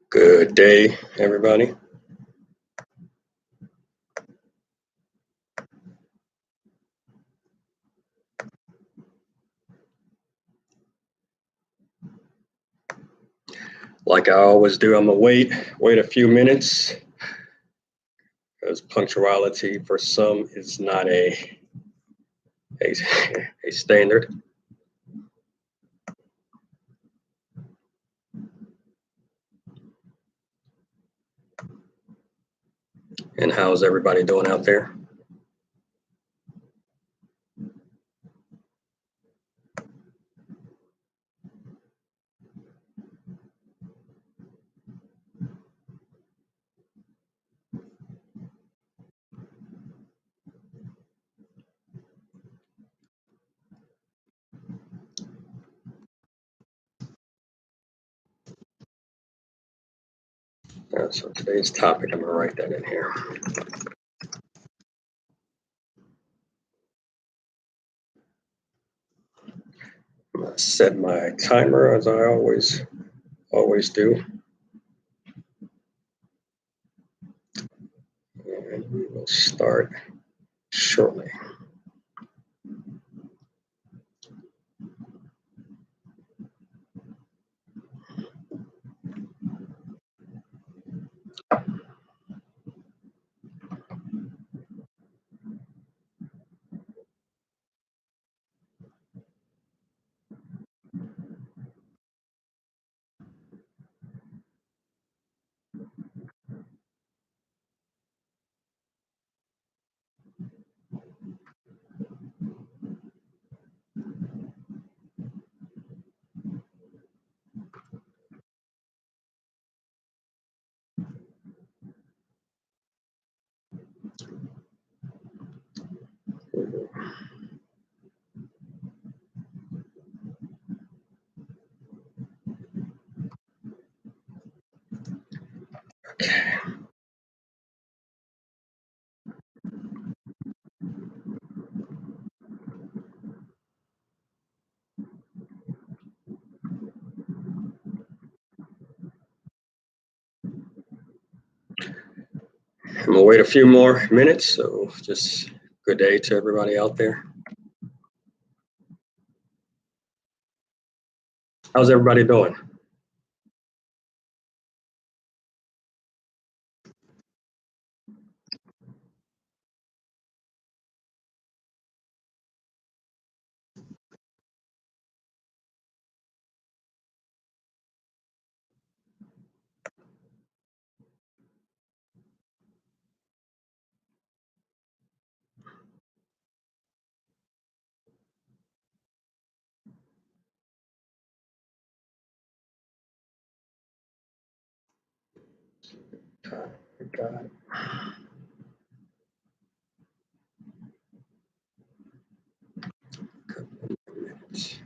Good day, everybody. Like I always do, I'm gonna wait a few minutes because punctuality for some is not a standard. And how's everybody doing out there? So today's topic, I'm gonna write that in here. I'm gonna set my timer as I always do. And we will start shortly. Okay. I'm gonna wait a few more minutes, so just good day to everybody out there. How's everybody doing? Got it. Couple of minutes.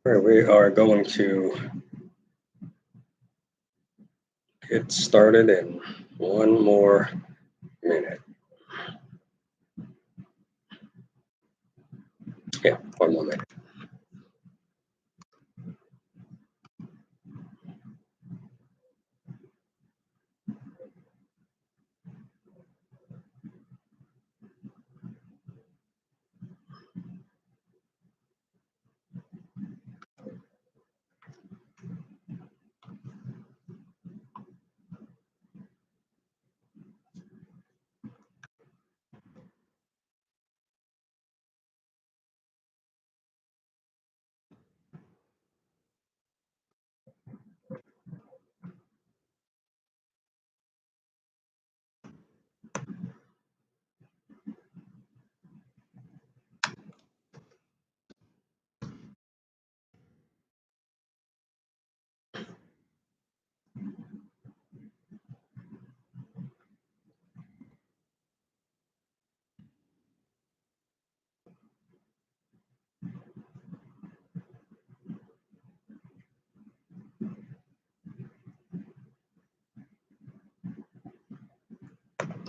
All right, we are going to get started in one more minute. Yeah, one more minute.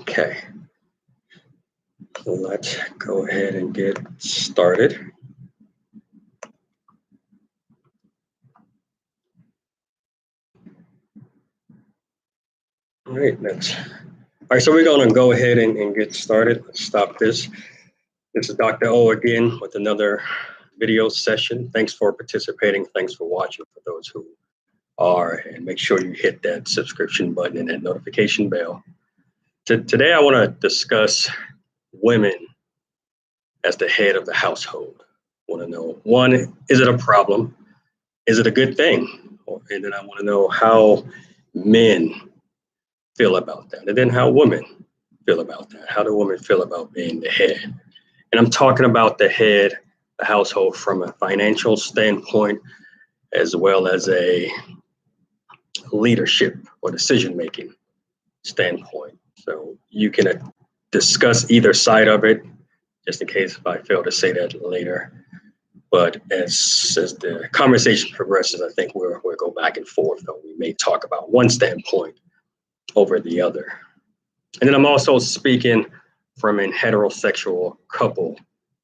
Okay, let's go ahead and get started. All right, so we're gonna go ahead and get started. Let's stop this. This is Dr. O again with another video session. Thanks for participating. Thanks for watching for those who are, and make sure you hit that subscription button and that notification bell. Today, I want to discuss women as the head of the household. I want to know, one, is it a problem? Is it a good thing? And then I want to know how men feel about that, and then how women feel about that. How do women feel about being the head? And I'm talking about the head, the household, from a financial standpoint, as well as a leadership or decision-making standpoint. So you can discuss either side of it, just in case if I fail to say that later. But as the conversation progresses, I think we'll go back and forth. Though we may talk about one standpoint over the other. And then I'm also speaking from a heterosexual couple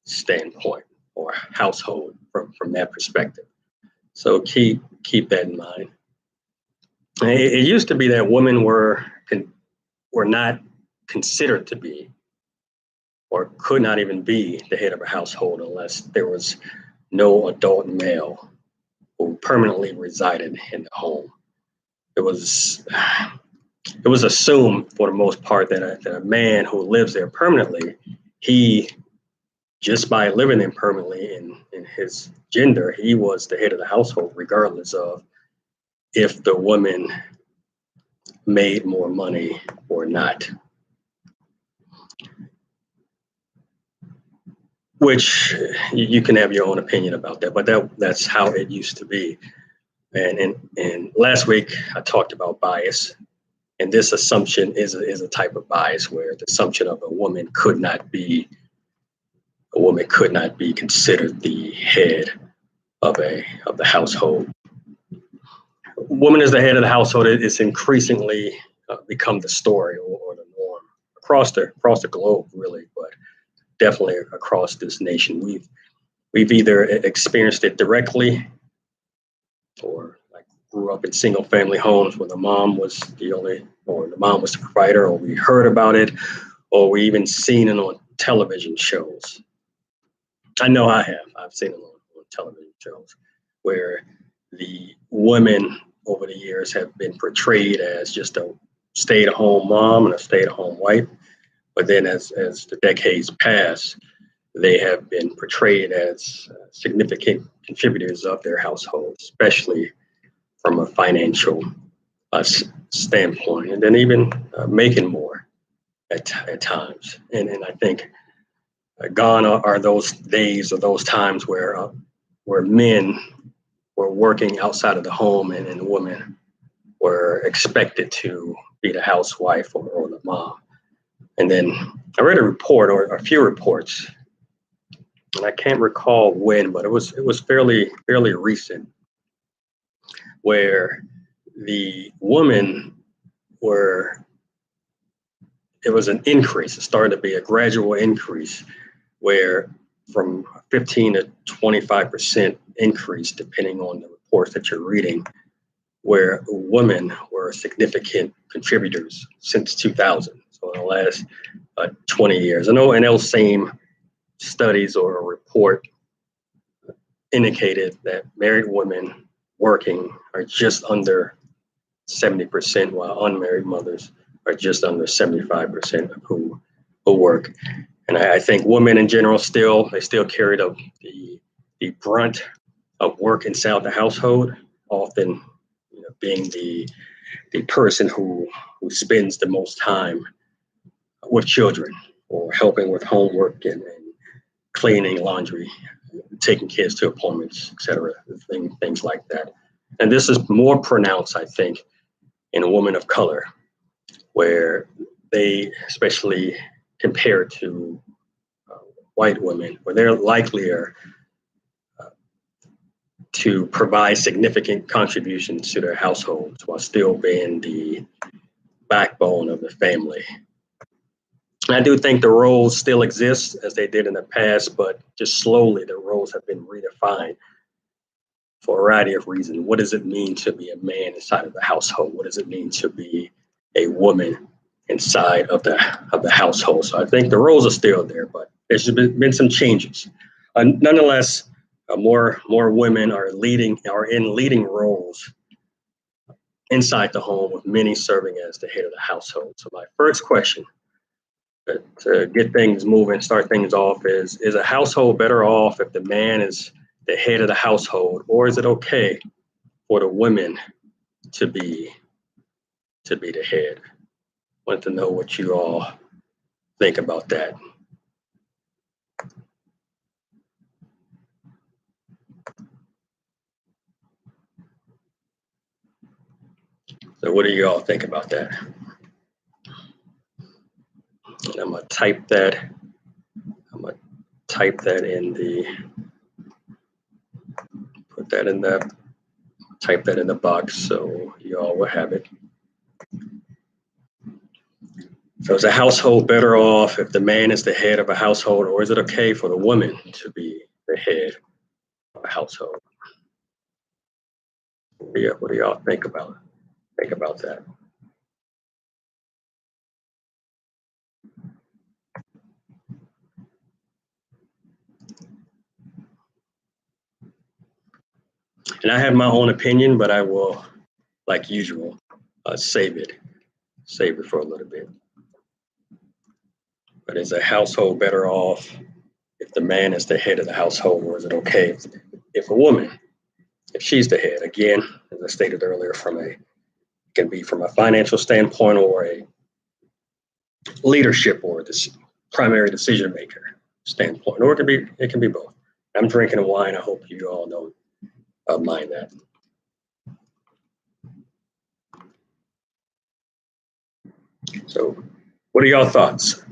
standpoint or household from that perspective. So keep that in mind. It used to be that women were not considered to be, or could not even be, the head of a household unless there was no adult male who permanently resided in the home. It was assumed for the most part that a man who lives there permanently, he, just by living there permanently in his gender, he was the head of the household, regardless of if the woman made more money or not. Which you can have your own opinion about that, but that's how it used to be. And last week I talked about bias, and this assumption is a type of bias where the assumption of a woman could not be considered the head of the household. Woman is the head of the household. It's increasingly become the story or the norm across the globe, really, but definitely across this nation. We've either experienced it directly, or like grew up in single family homes where the mom was the provider, or we heard about it, or we even seen it on television shows. I know I have. I've seen it on television shows where the women over the years have been portrayed as just a stay-at-home mom and a stay-at-home wife. But then as the decades pass, they have been portrayed as significant contributors of their household, especially from a financial standpoint, and then even making more at times. And I think gone are those days or those times where men were working outside of the home and women were expected to be the housewife or the mom. And then I read a report, or a few reports, and I can't recall when, but it was fairly recent, where the women were it was an increase. It started to be a gradual increase where from 15 to 25% increase, depending on the reports that you're reading, where women were significant contributors since 2000. So in the last 20 years. I know in those same studies or a report indicated that married women working are just under 70%, while unmarried mothers are just under 75% who work. And I think women in general still carry the brunt of work inside the household, often being the person who spends the most time with children or helping with homework and cleaning, laundry, taking kids to appointments, etc., things like that. And this is more pronounced, I think, in women of color, where they, especially compared to white women, where they're likelier to provide significant contributions to their households while still being the backbone of the family. And I do think the roles still exist as they did in the past, but just slowly the roles have been redefined for a variety of reasons. What does it mean to be a man inside of the household? What does it mean to be a woman inside of the household? So I think the roles are still there, but there's been some changes. Nonetheless, more women are in leading roles inside the home, with many serving as the head of the household. So my first question to get things moving, start things off, is a household better off if the man is the head of the household, or is it okay for the women to be the head? I want to know what you all think about that. So what do you all think about that? And I'm gonna type that in the, type that in the box so you all will have it. So is a household better off if the man is the head of a household, or is it okay for the woman to be the head of a household? What do y'all think about that? And I have my own opinion, but I will, like usual, save it for a little bit. But is a household better off if the man is the head of the household, or is it okay if a woman, if she's the head? Again, as I stated earlier, it can be from a financial standpoint, or a leadership, or this primary decision maker standpoint, or it can be both. I'm drinking a wine. I hope you all don't mind that. So, what are y'all thoughts?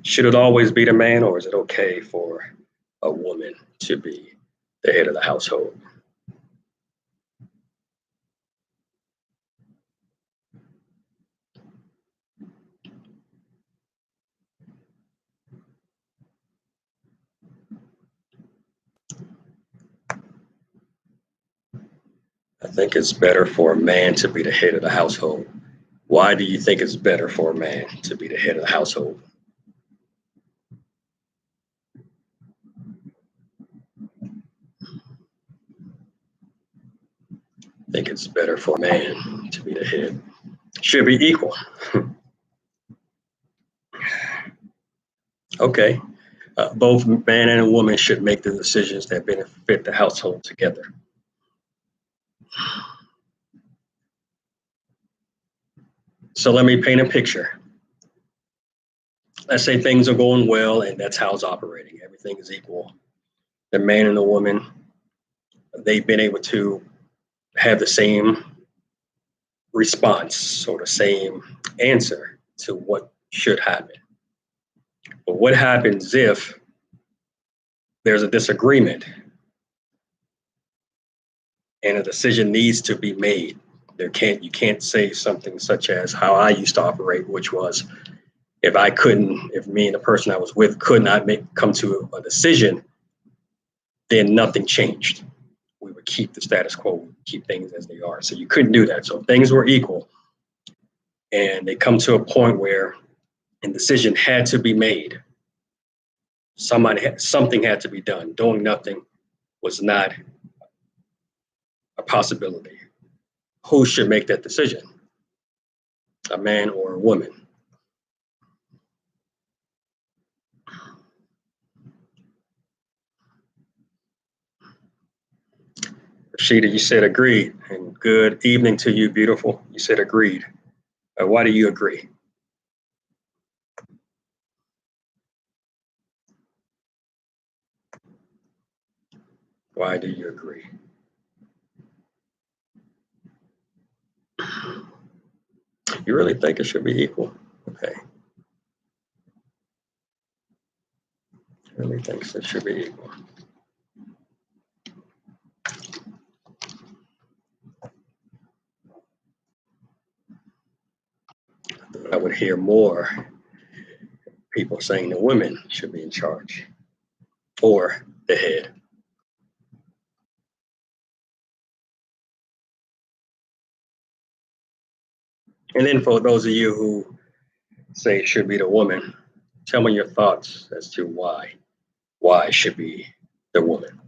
Should it always be the man, or is it okay for a woman to be the head of the household? I think it's better for a man to be the head of the household. Why do you think it's better for a man to be the head of the household? I think it's better for a man to be the head. Should be equal. Okay. Both man and a woman should make the decisions that benefit the household together. So let me paint a picture. Let's say things are going well and that's how it's operating. Everything is equal. The man and the woman, they've been able to have the same response or the same answer to what should happen. But what happens if there's a disagreement and a decision needs to be made. You can't say something such as how I used to operate, which was if me and the person I was with could not come to a decision, then nothing changed. We would keep the status quo, keep things as they are. So you couldn't do that. So if things were equal and they come to a point where a decision had to be made, something had to be done. Doing nothing was not a possibility. Who should make that decision? A man or a woman? Rashida, you said agreed. And good evening to you, beautiful. You said agreed. Why do you agree? Why do you agree? You really think it should be equal? Okay. Really thinks it should be equal. I would hear more people saying the women should be in charge or the head. And then for those of you who say it should be the woman, tell me your thoughts as to why. Why it should be the woman.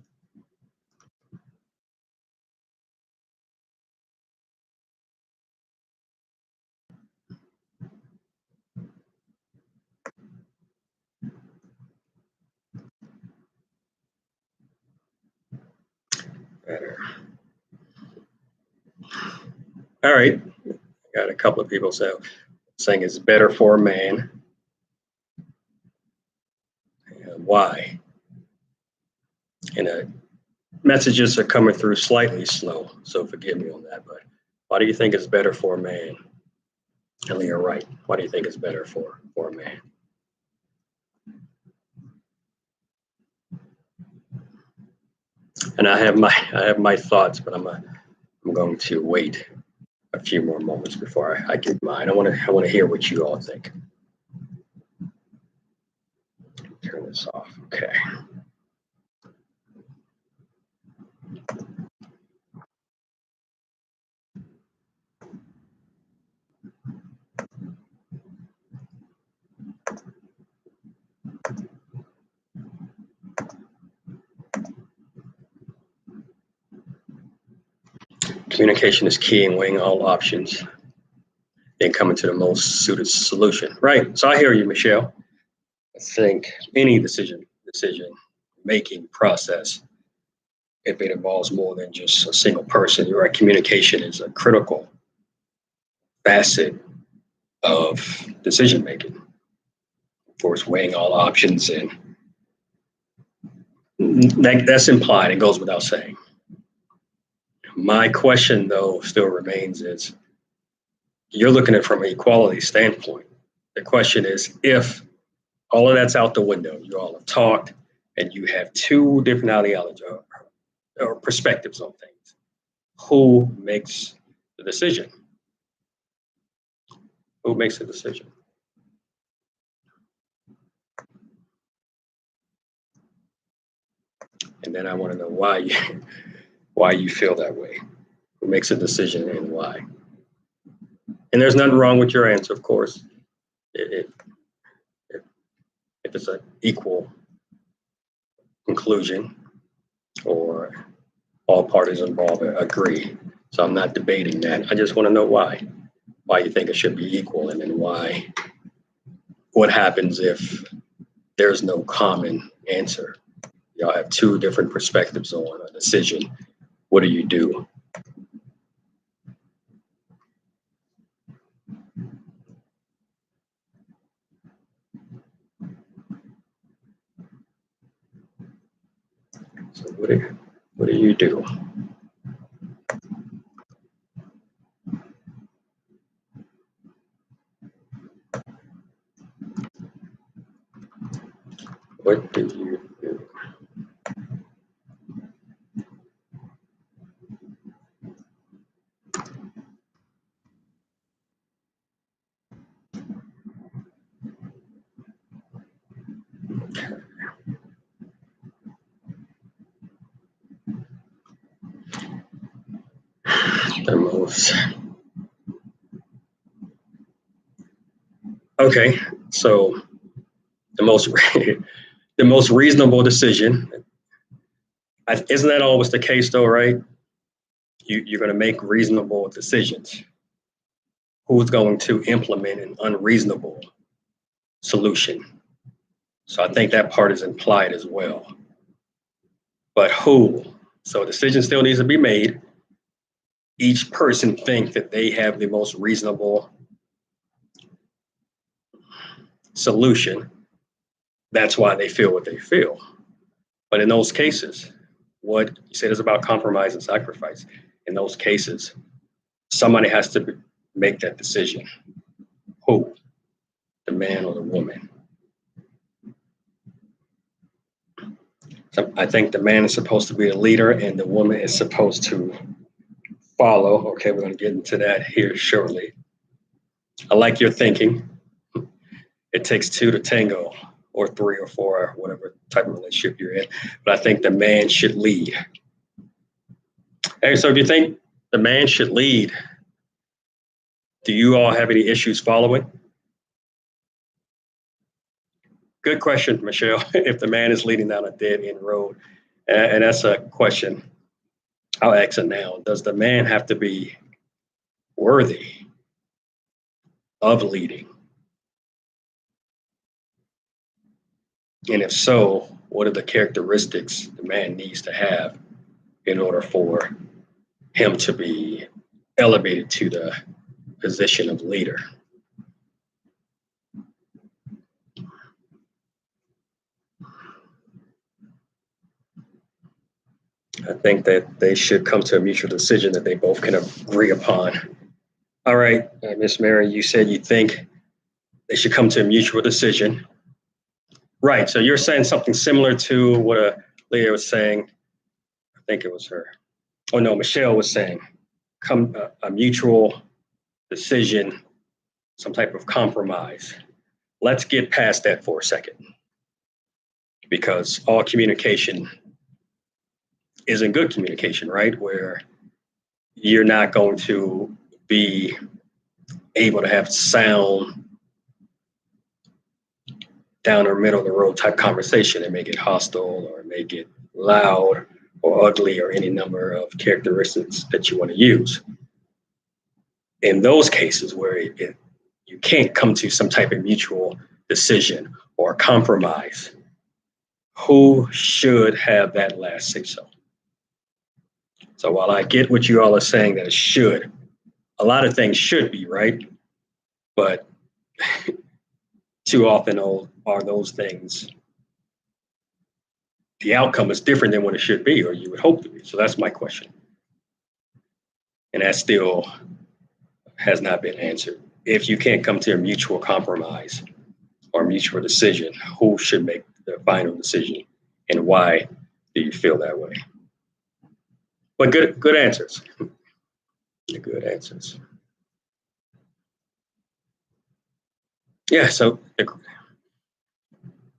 Better. All right. Got a couple of people saying it's better for a man. Why? And messages are coming through slightly slow, so forgive me on that. But why do you think it's better for a man? Ellie, you're right. Why do you think it's better for a man? And I have my thoughts, but I'm going to wait a few more moments before I give mine. I want to hear what you all think. Turn this off. Okay. Communication is key in weighing all options and coming to the most suited solution. Right. So I hear you, Michelle. I think any decision making process, if it involves more than just a single person, you're right, communication is a critical facet of decision making. Of course, weighing all options, and that's implied. It goes without saying. My question, though, still remains: is you're looking at it from an equality standpoint. The question is, if all of that's out the window, you all have talked, and you have two different ideologies or perspectives on things, who makes the decision? Who makes the decision? And then I want to know why you feel that way. Who makes a decision and why? And there's nothing wrong with your answer, of course. If it's an equal conclusion or all parties involved agree. So I'm not debating that. I just want to know why you think it should be equal, and then what happens if there's no common answer. Y'all have two different perspectives on a decision. What do you do? So what do you do? What do you do? The most. Okay, so the most the most reasonable decision. Isn't that always the case, though, right? You're going to make reasonable decisions. Who's going to implement an unreasonable solution? So I think that part is implied as well. But who? So a decision still needs to be made. Each person think that they have the most reasonable solution. That's why they feel what they feel. But in those cases, what you said is about compromise and sacrifice. In those cases, somebody has to make that decision. Who? The man or the woman? So I think the man is supposed to be the leader and the woman is supposed to follow. Okay, we're going to get into that here shortly. I like your thinking. It takes two to tango, or three or four, or whatever type of relationship you're in. But I think the man should lead. Hey, so if you think the man should lead, do you all have any issues following? Good question, Michelle. If the man is leading down a dead end road, and that's a question I'll ask it now. Does the man have to be worthy of leading? And if so, what are the characteristics the man needs to have in order for him to be elevated to the position of leader? I think that they should come to a mutual decision that they both can agree upon. All right, Miss Mary, you said you think they should come to a mutual decision. Right. So you're saying something similar to what Leah was saying. I think it was her. Oh no, Michelle was saying, come a mutual decision, some type of compromise. Let's get past that for a second, because all communication isn't good communication, right? Where you're not going to be able to have sound down or middle of the road type conversation and make it hostile or make it loud or ugly or any number of characteristics that you want to use. In those cases where you can't come to some type of mutual decision or compromise, who should have that last say so? So while I get what you all are saying that it should, a lot of things should be, right? But too often are those things, the outcome is different than what it should be or you would hope to be. So that's my question. And that still has not been answered. If you can't come to a mutual compromise or mutual decision, who should make the final decision and why do you feel that way? But good answers. Good answers. Yeah, so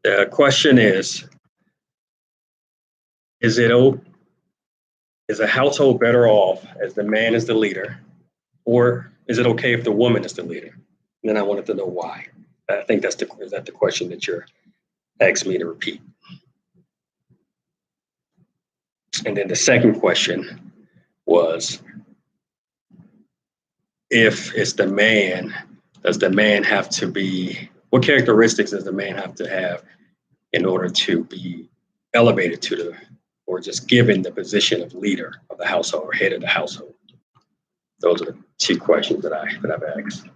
the question is it is a household better off as the man is the leader, or is it okay if the woman is the leader? And then I wanted to know why. I think is that the question that you're asking me to repeat. And then the second question was, if it's the man, does the man have to be, what characteristics does the man have to have in order to be elevated to the, or just given the position of leader of the household or head of the household? Those are the two questions that I've asked.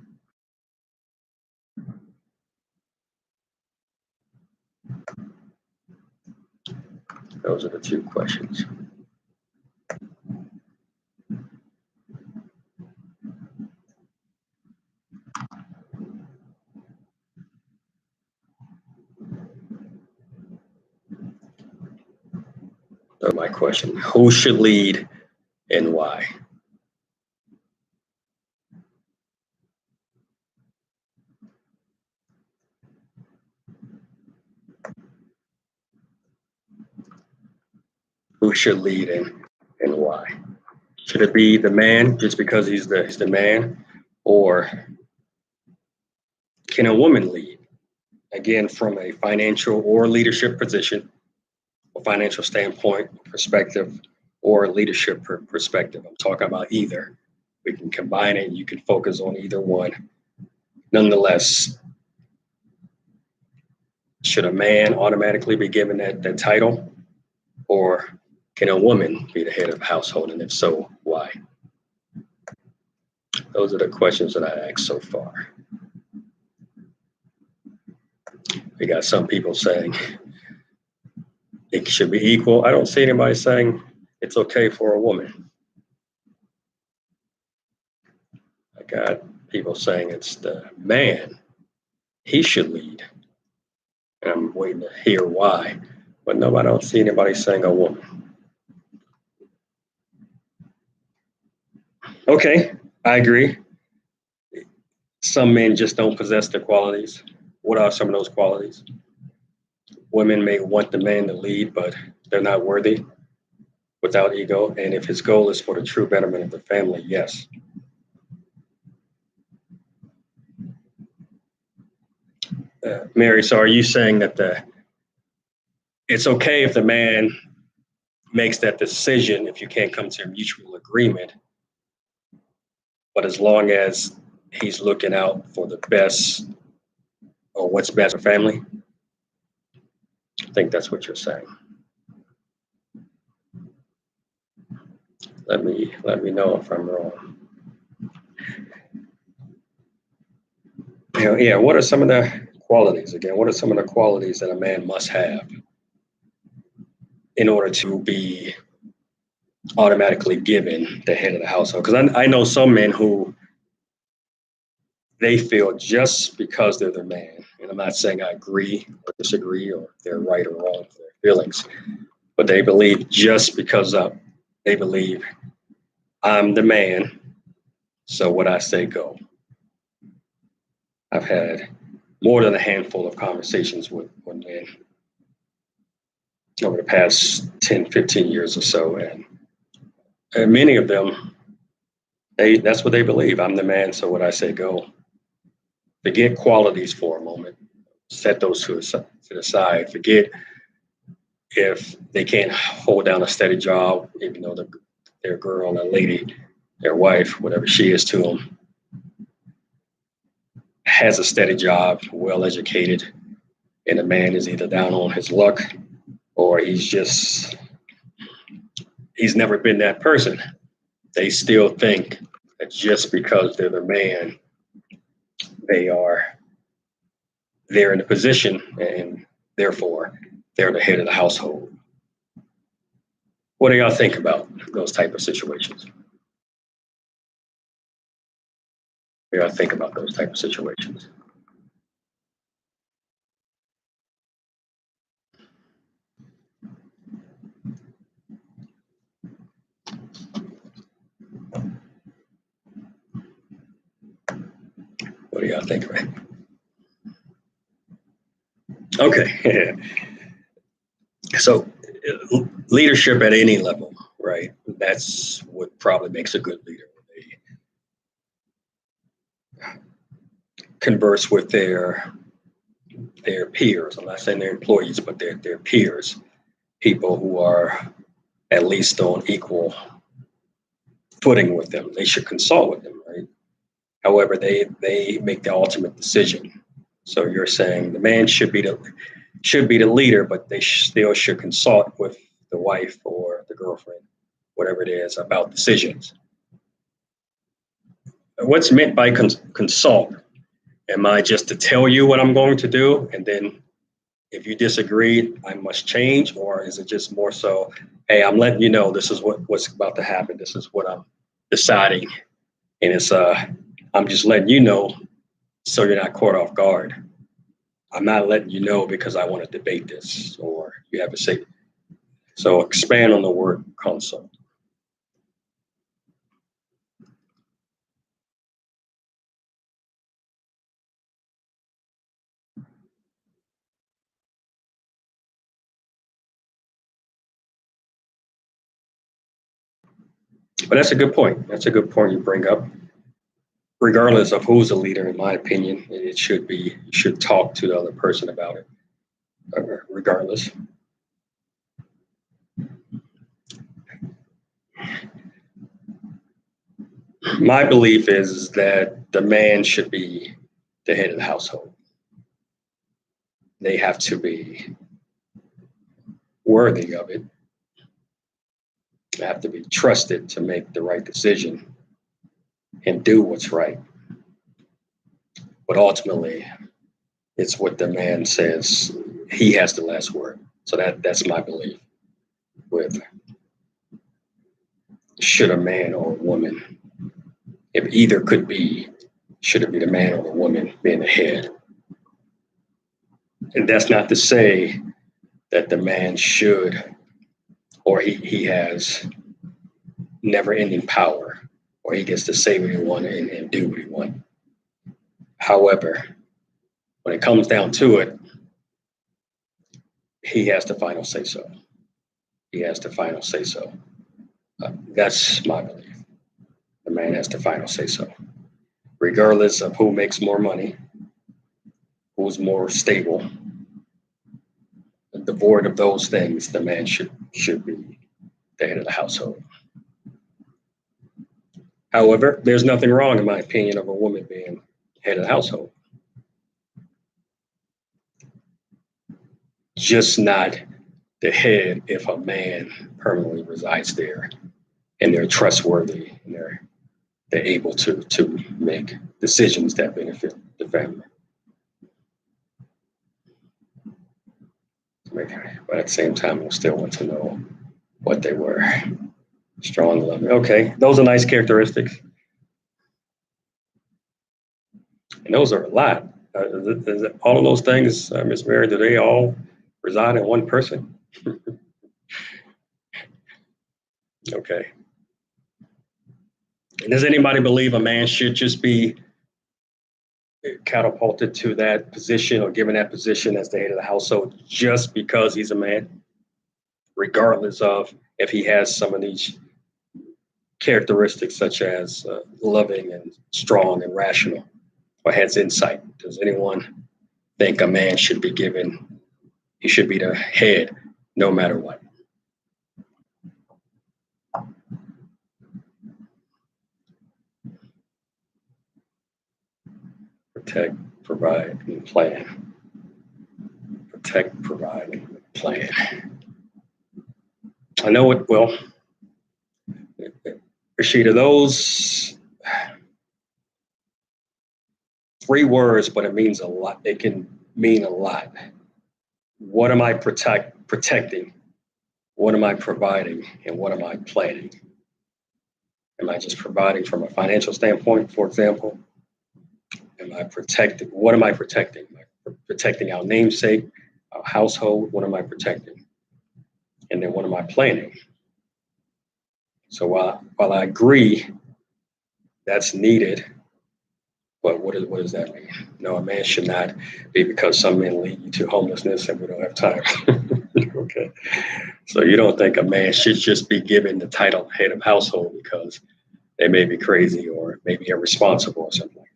Those are the two questions. So my question, who should lead and why? who should lead and why. Should it be the man just because he's the man, or can a woman lead? Again, from a financial or leadership position, or financial standpoint, perspective, or leadership perspective. I'm talking about either. We can combine it. You can focus on either one. Nonetheless, should a man automatically be given that title, or can a woman be the head of the household? And if so, why? Those are the questions that I asked so far. We got some people saying it should be equal. I don't see anybody saying it's okay for a woman. I got people saying it's the man, he should lead. And I'm waiting to hear why. But no, I don't see anybody saying a woman. Okay, I agree. Some men just don't possess the qualities. What are some of those qualities? Women may want the man to lead, but they're not worthy, without ego. And if his goal is for the true betterment of the family, yes. Mary, so are you saying that it's okay if the man makes that decision if you can't come to a mutual agreement, but as long as he's looking out for the best or what's best for family? I think that's what you're saying. Let me know if I'm wrong. Yeah, what are some of the qualities again? What are some of the qualities that a man must have in order to be automatically given the head of the household? Because I know some men who they feel just because they're the man, and I'm not saying I agree or disagree or they're right or wrong for their feelings, but they believe just because they believe I'm the man, so what I say go. I've had more than a handful of conversations with men over the past 10, 15 years or so, and many of them, that's what they believe. I'm the man, so what I say go. Forget qualities for a moment. Set those to the side. Forget if they can't hold down a steady job, even though their girl, a lady, their wife, whatever she is to them, has a steady job, well educated, and the man is either down on his luck or he's never been that person. They still think that just because they're the man, they're in a position and therefore they're the head of the household. What do y'all think about those type of situations? What do y'all think about those type of situations? What do y'all think, right? Okay. So leadership at any level, right? That's what probably makes a good leader. They converse with their peers. I'm not saying their employees, but their peers, people who are at least on equal footing with them. They should consult with them, right? However, they make the ultimate decision. So you're saying the man should be the leader, but they still should consult with the wife or the girlfriend, whatever it is, about decisions. What's meant by consult? Am I just to tell you what I'm going to do, and then if you disagree, I must change, or is it just more so, hey, I'm letting you know this is what's about to happen. This is what I'm deciding, and it's I'm just letting you know so you're not caught off guard. I'm not letting you know because I want to debate this, or you have to say. So expand on the word consult. But that's a good point. That's a good point you bring up. Regardless of who's the leader, in my opinion, it should be, you should talk to the other person about it, regardless. My belief is that the man should be the head of the household. They have to be worthy of it. They have to be trusted to make the right decision and do what's right. But ultimately, it's what the man says. He has the last word. So that's my belief with should a man or a woman, if either could be, should it be the man or the woman being the head? And that's not to say that the man should or he has never ending power or he gets to say what he wants and do what he wants. However, when it comes down to it, he has the final say so. He has the final say so. That's my belief. The man has the final say so. Regardless of who makes more money, who's more stable, devoid of those things, the man should be the head of the household. However, there's nothing wrong, in my opinion, of a woman being head of the household. Just not the head if a man permanently resides there and they're trustworthy and they're able to make decisions that benefit the family. But at the same time, I still want to know what they were. Strong, loving. Okay, those are nice characteristics. And those are a lot. Is it all of those things, Ms. Mary, do they all reside in one person? Okay. And does anybody believe a man should just be catapulted to that position or given that position as the head of the household just because he's a man, regardless of if he has some of these characteristics such as loving and strong and rational or has insight? Does anyone think a man should be given, he should be the head no matter what? Protect, provide, and plan. Protect, provide, and plan. I know it, well, Rashida, those 3 words, but it means a lot. It can mean a lot. What am I protecting? What am I providing? And what am I planning? Am I just providing from a financial standpoint, for example? Am I protecting? What am I protecting? Am I protecting our namesake, our household? What am I protecting? And then what am I planning? So while I agree that's needed, but what does that mean? No, a man should not be, because some men lead you to homelessness and we don't have time. Okay. So you don't think a man should just be given the title head of household because they may be crazy or maybe irresponsible or something like that.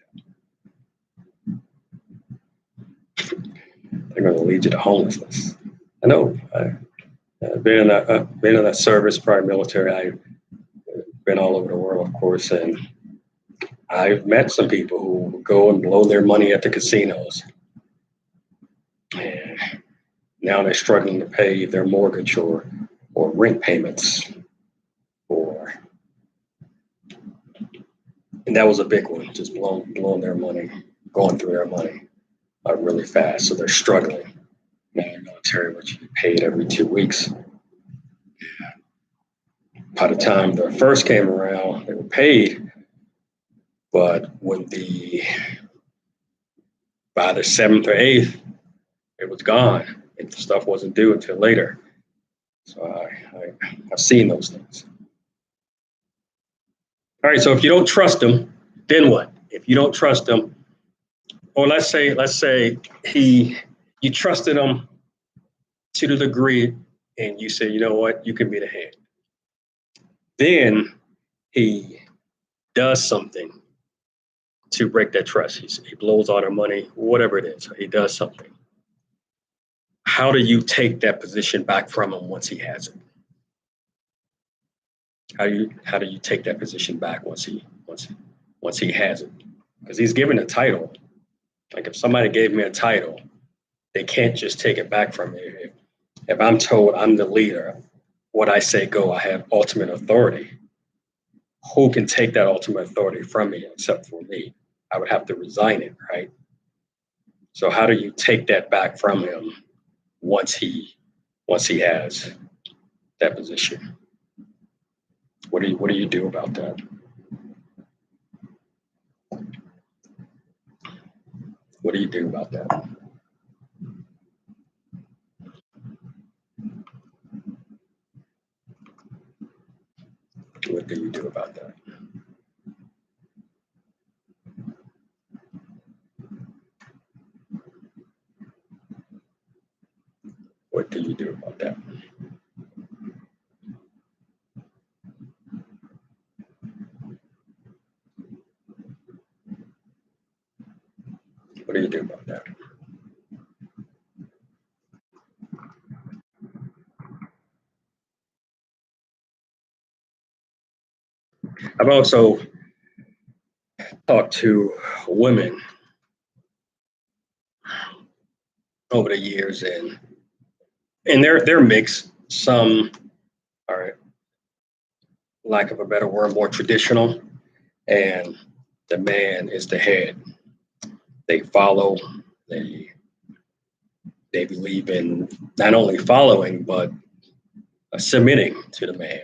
They're going to lead you to homelessness. I know. I've been in a service, prior military. I've been all over the world, of course, and I've met some people who go and blow their money at the casinos. And now they're struggling to pay their mortgage or rent payments. And that was a big one, just blowing their money, going through their money really fast. So they're struggling. Now in the military, which you paid every 2 weeks. By the time the first came around, they were paid. But by the 7th or 8th, it was gone. And the stuff wasn't due until later. So I've seen those things. All right, so if you don't trust them, then what? If you don't trust them, or let's say you trusted him to the degree and you say, you know what, you can be the head. Then he does something to break that trust. He blows all their money, whatever it is. He does something. How do you take that position back from him once he has it? How do you take that position back once he has it? Because he's given a title. Like if somebody gave me a title, they can't just take it back from me. If I'm told I'm the leader, what I say go, I have ultimate authority. Who can take that ultimate authority from me except for me? I would have to resign it, right? So how do you take that back from him once he has that position? What do you do about that? What do you do about that? What do you do about that? What do you do about that? What do you do about that? I've also talked to women over the years, and they're mixed. Some are, lack of a better word, more traditional, and the man is the head. They follow. They they believe in not only following but submitting to the man.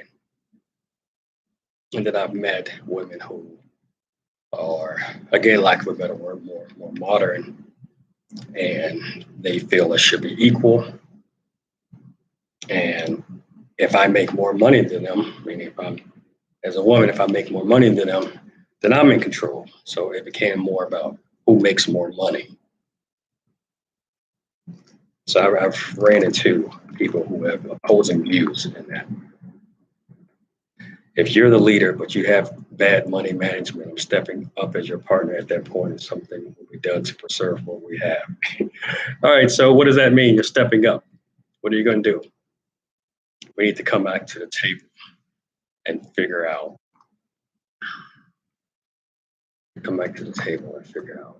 And then I've met women who are, again, lack of a better word, more modern, and they feel it should be equal. And if I make more money than them, meaning if I'm as a woman, if I make more money than them, then I'm in control. So it became more about who makes more money. So I've ran into people who have opposing views in that. If you're the leader, but you have bad money management, stepping up as your partner at that point is something will be done to preserve what we have. All right, so what does that mean? You're stepping up. What are you going to do? We need to come back to the table and figure out, come back to the table and figure out,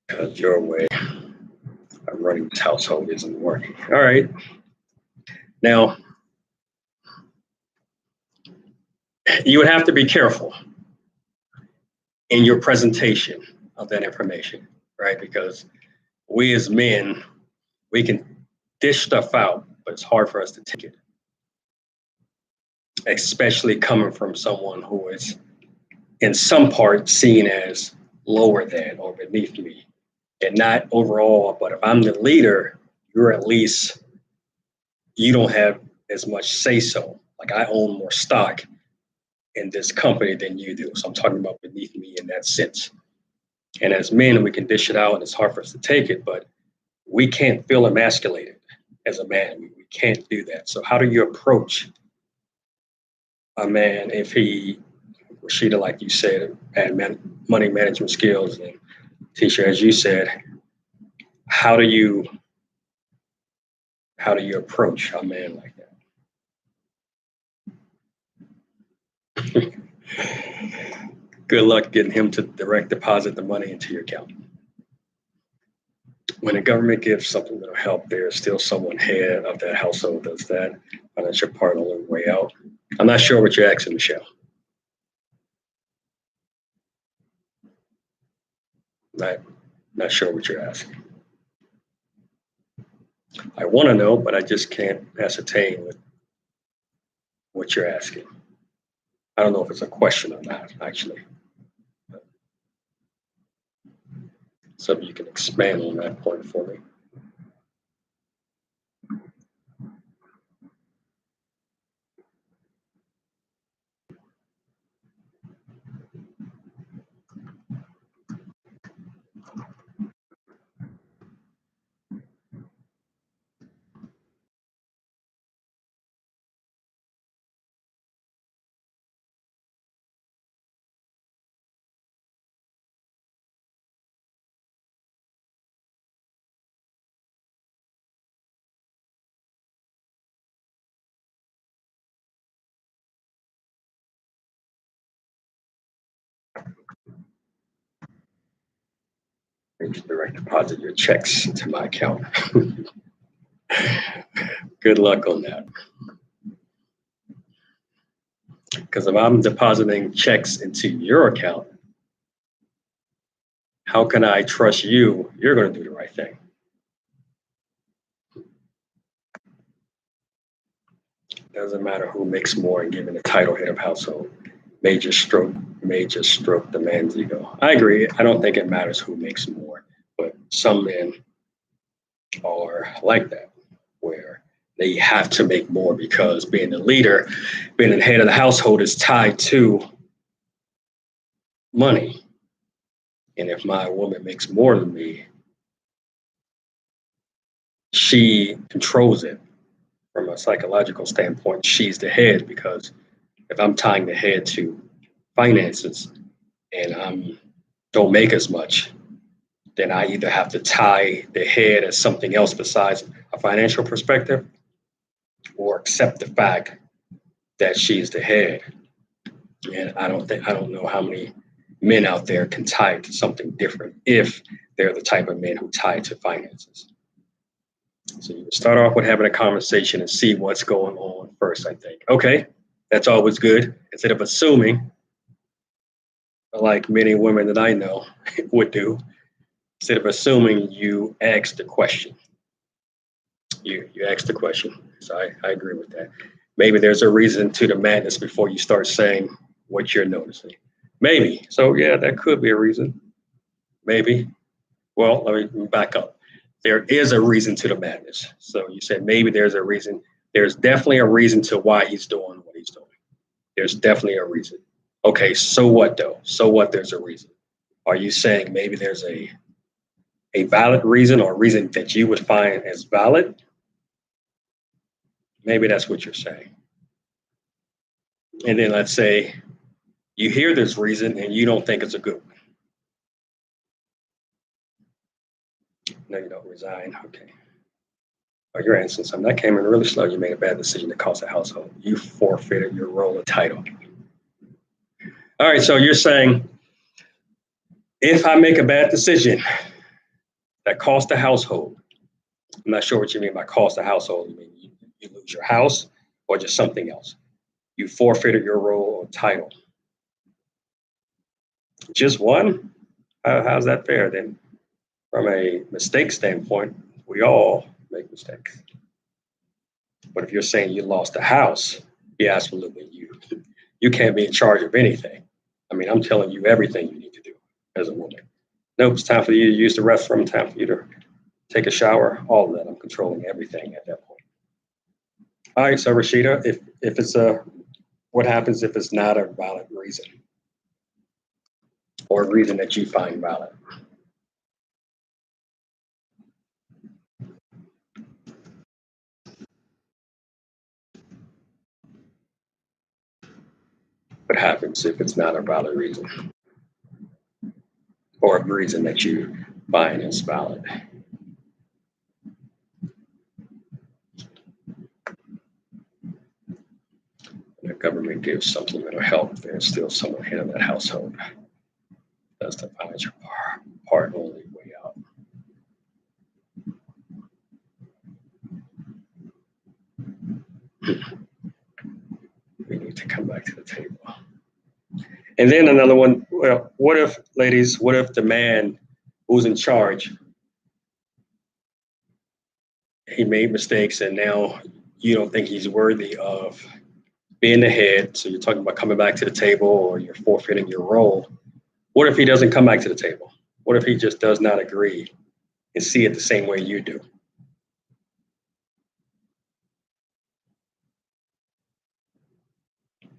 because your way of running this household isn't working. All right. Now, you would have to be careful in your presentation of that information, right? Because we as men, we can dish stuff out, but it's hard for us to take it, especially coming from someone who is in some part seen as lower than or beneath me. And not overall, but if I'm the leader, you're at least, you don't have as much say so. Like I own more stock in this company than you do. So I'm talking about beneath me in that sense. And as men, we can dish it out and it's hard for us to take it, but we can't feel emasculated as a man. We can't do that. So how do you approach a man if he, Rashida, like you said, had money management skills, and Tisha, as you said, how do you approach a man like that? Good luck getting him to direct deposit the money into your account. When the government gives something that'll help, there's still someone head of that household does that financial part on the way out. I'm not sure what you're asking, Michelle. Not sure what you're asking. I want to know, but I just can't ascertain what you're asking. I don't know if it's a question or not, actually. So you can expand on that point for me. You can direct deposit your checks into my account. Good luck on that. Because if I'm depositing checks into your account, how can I trust you? You're going to do the right thing. Doesn't matter who makes more and given the title head of household. Major stroke the man's ego. I agree. I don't think it matters who makes more, but some men are like that, where they have to make more because being the leader, being the head of the household is tied to money. And if my woman makes more than me, she controls it. From a psychological standpoint, she's the head, because if I'm tying the head to finances and I don't make as much, then I either have to tie the head as something else besides a financial perspective, or accept the fact that she's the head. And I don't know how many men out there can tie it to something different if they're the type of men who tie it to finances. So you start off with having a conversation and see what's going on first, I think. Okay, that's always good. Instead of assuming, like many women that I know would do, instead of assuming, you ask the question. You ask the question. So I agree with that. Maybe there's a reason to the madness before you start saying what you're noticing. Maybe. So yeah, that could be a reason. Maybe. Well, let me back up. There is a reason to the madness. So you said maybe there's a reason. There's definitely a reason to why he's doing what he's doing. There's definitely a reason. Okay, so what though? So what? There's a reason. Are you saying maybe there's a valid reason, or a reason that you would find as valid? Maybe that's what you're saying. And then let's say you hear this reason and you don't think it's a good one. No, you don't resign. Okay. Oh, you're answering something. That came in really slow. You made a bad decision that cost the household. You forfeited your role of title. All right. So you're saying if I make a bad decision that costs the household, I'm not sure what you mean by cost the household. You mean you lose your house or just something else? You forfeited your role or title. Just one? How's that fair then? From a mistake standpoint, we all make mistakes. But if you're saying you lost the house, yeah, absolutely. You can't be in charge of anything. I mean, I'm telling you everything you need to do as a woman. Nope, it's time for you to use the restroom, time for you to take a shower, all of that. I'm controlling everything at that point. All right, so Rashida, if it's what happens if it's not a valid reason, or a reason that you find valid? What happens if it's not a valid reason, or a reason that you find is valid? The government gives supplemental help, there's still someone head of that household. That's the financial part only way out. We need to come back to the table. And then another one, well, what if, ladies, what if the man who's in charge, he made mistakes and now you don't think he's worthy of being the head? So you're talking about coming back to the table, or you're forfeiting your role. What if he doesn't come back to the table? What if he just does not agree and see it the same way you do?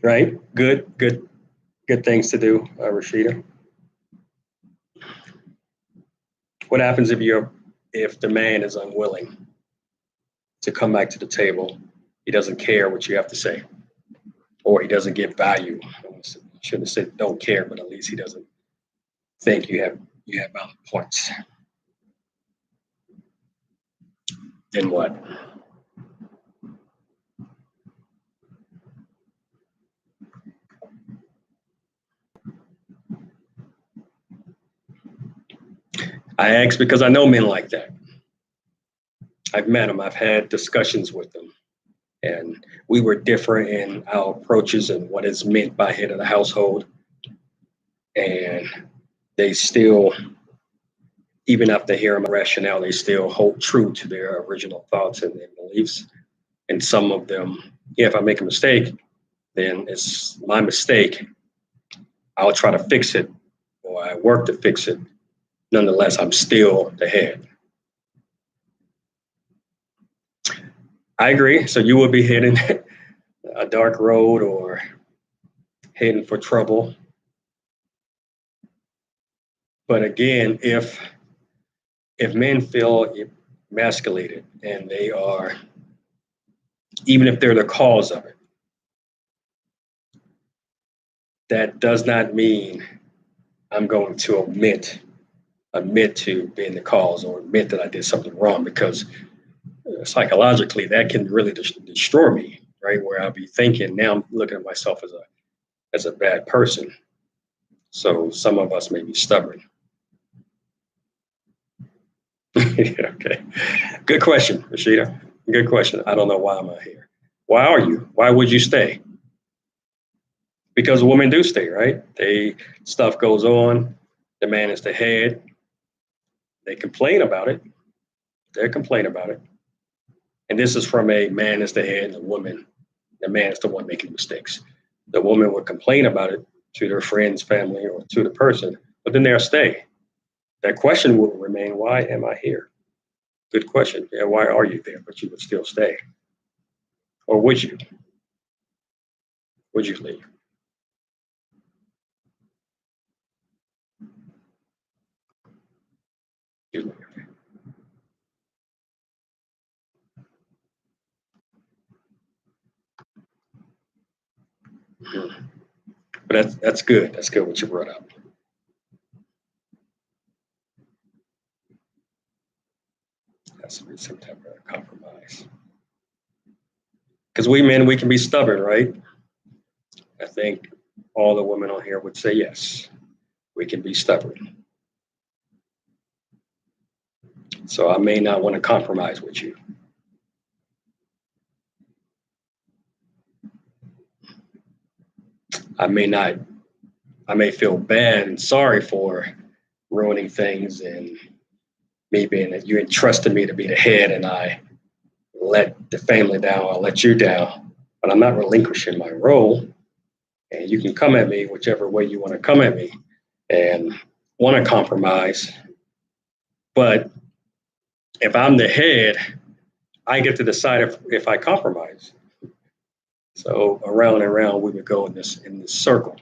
Right? Good things to do, Rashida. What happens if the man is unwilling to come back to the table? He doesn't care what you have to say, or he doesn't get value. I shouldn't have said don't care, but at least he doesn't think you have valid points. Then what? I ask because I know men like that. I've met them. I've had discussions with them, and we were different in our approaches and what is meant by head of the household. And they still, even after hearing my rationale, they still hold true to their original thoughts and their beliefs. And some of them, yeah, if I make a mistake, then it's my mistake. I'll try to fix it, or I work to fix it. Nonetheless, I'm still the head. I agree. So you will be heading a dark road or heading for trouble. But again, if men feel emasculated and they are, even if they're the cause of it, that does not mean I'm going to admit to being the cause or admit that I did something wrong, because psychologically that can really destroy me, right? Where I'll be thinking, now I'm looking at myself as a bad person. So some of us may be stubborn. Okay. Good question, Rashida. Good question. I don't know why I'm out here. Why are you? Why would you stay? Because women do stay, right? Stuff goes on. The man is the head. They complain about it. They complain about it. And this is from a man is the head and the man is the one making mistakes. The woman would complain about it to their friends, family, or to the person, but then they'll stay. That question will remain, why am I here? Good question. Yeah, why are you there? But you would still stay. Or would you? Would you leave? You leave. Mhm. But that's good. That's good what you brought up. Has to be some type of compromise. Because we men, we can be stubborn, right? I think all the women on here would say yes. We can be stubborn. So I may not want to compromise with you. I may not, I may feel bad and sorry for ruining things and me being that you entrusted me to be the head and I let the family down, I let you down, but I'm not relinquishing my role. And you can come at me whichever way you want to come at me and want to compromise. But if I'm the head, I get to decide if I compromise. So around and around we would go in this circle.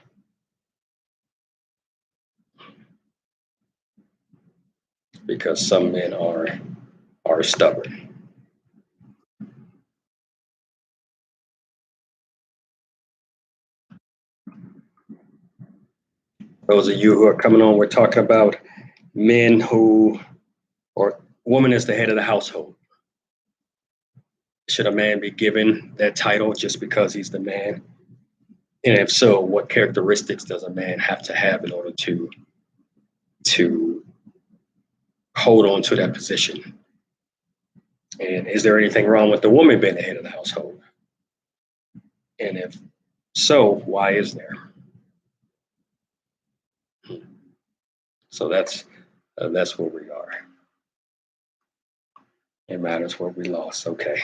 Because some men are stubborn. Those of you who are coming on, we're talking about men who, or woman is the head of the household. Should a man be given that title just because he's the man? And if so, what characteristics does a man have to have in order to hold on to that position? And is there anything wrong with the woman being the head of the household? And if so, why is there? So that's where we are. It matters where we lost. Okay.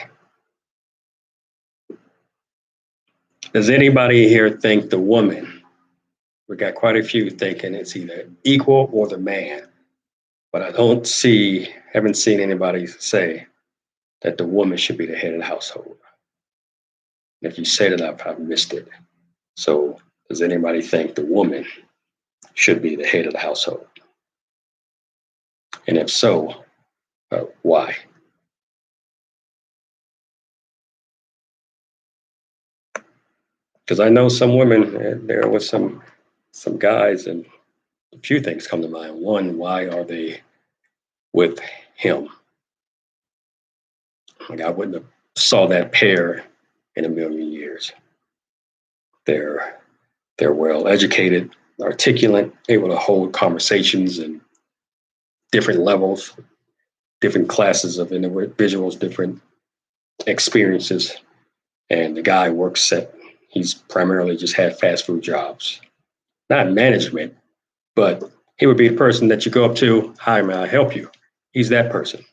Does anybody here think the woman? We got quite a few thinking it's either equal or the man, but haven't seen anybody say that the woman should be the head of the household. And if you say that, I've missed it. So does anybody think the woman should be the head of the household? And if so, why? Because I know some women, there was some guys, and a few things come to mind. One, why are they with him? Like I wouldn't have saw that pair in a million years. They're well educated, articulate, able to hold conversations and different levels, different classes of individuals, different experiences. And the guy he's primarily just had fast food jobs, not management, but he would be the person that you go up to, hi, may I help you? He's that person.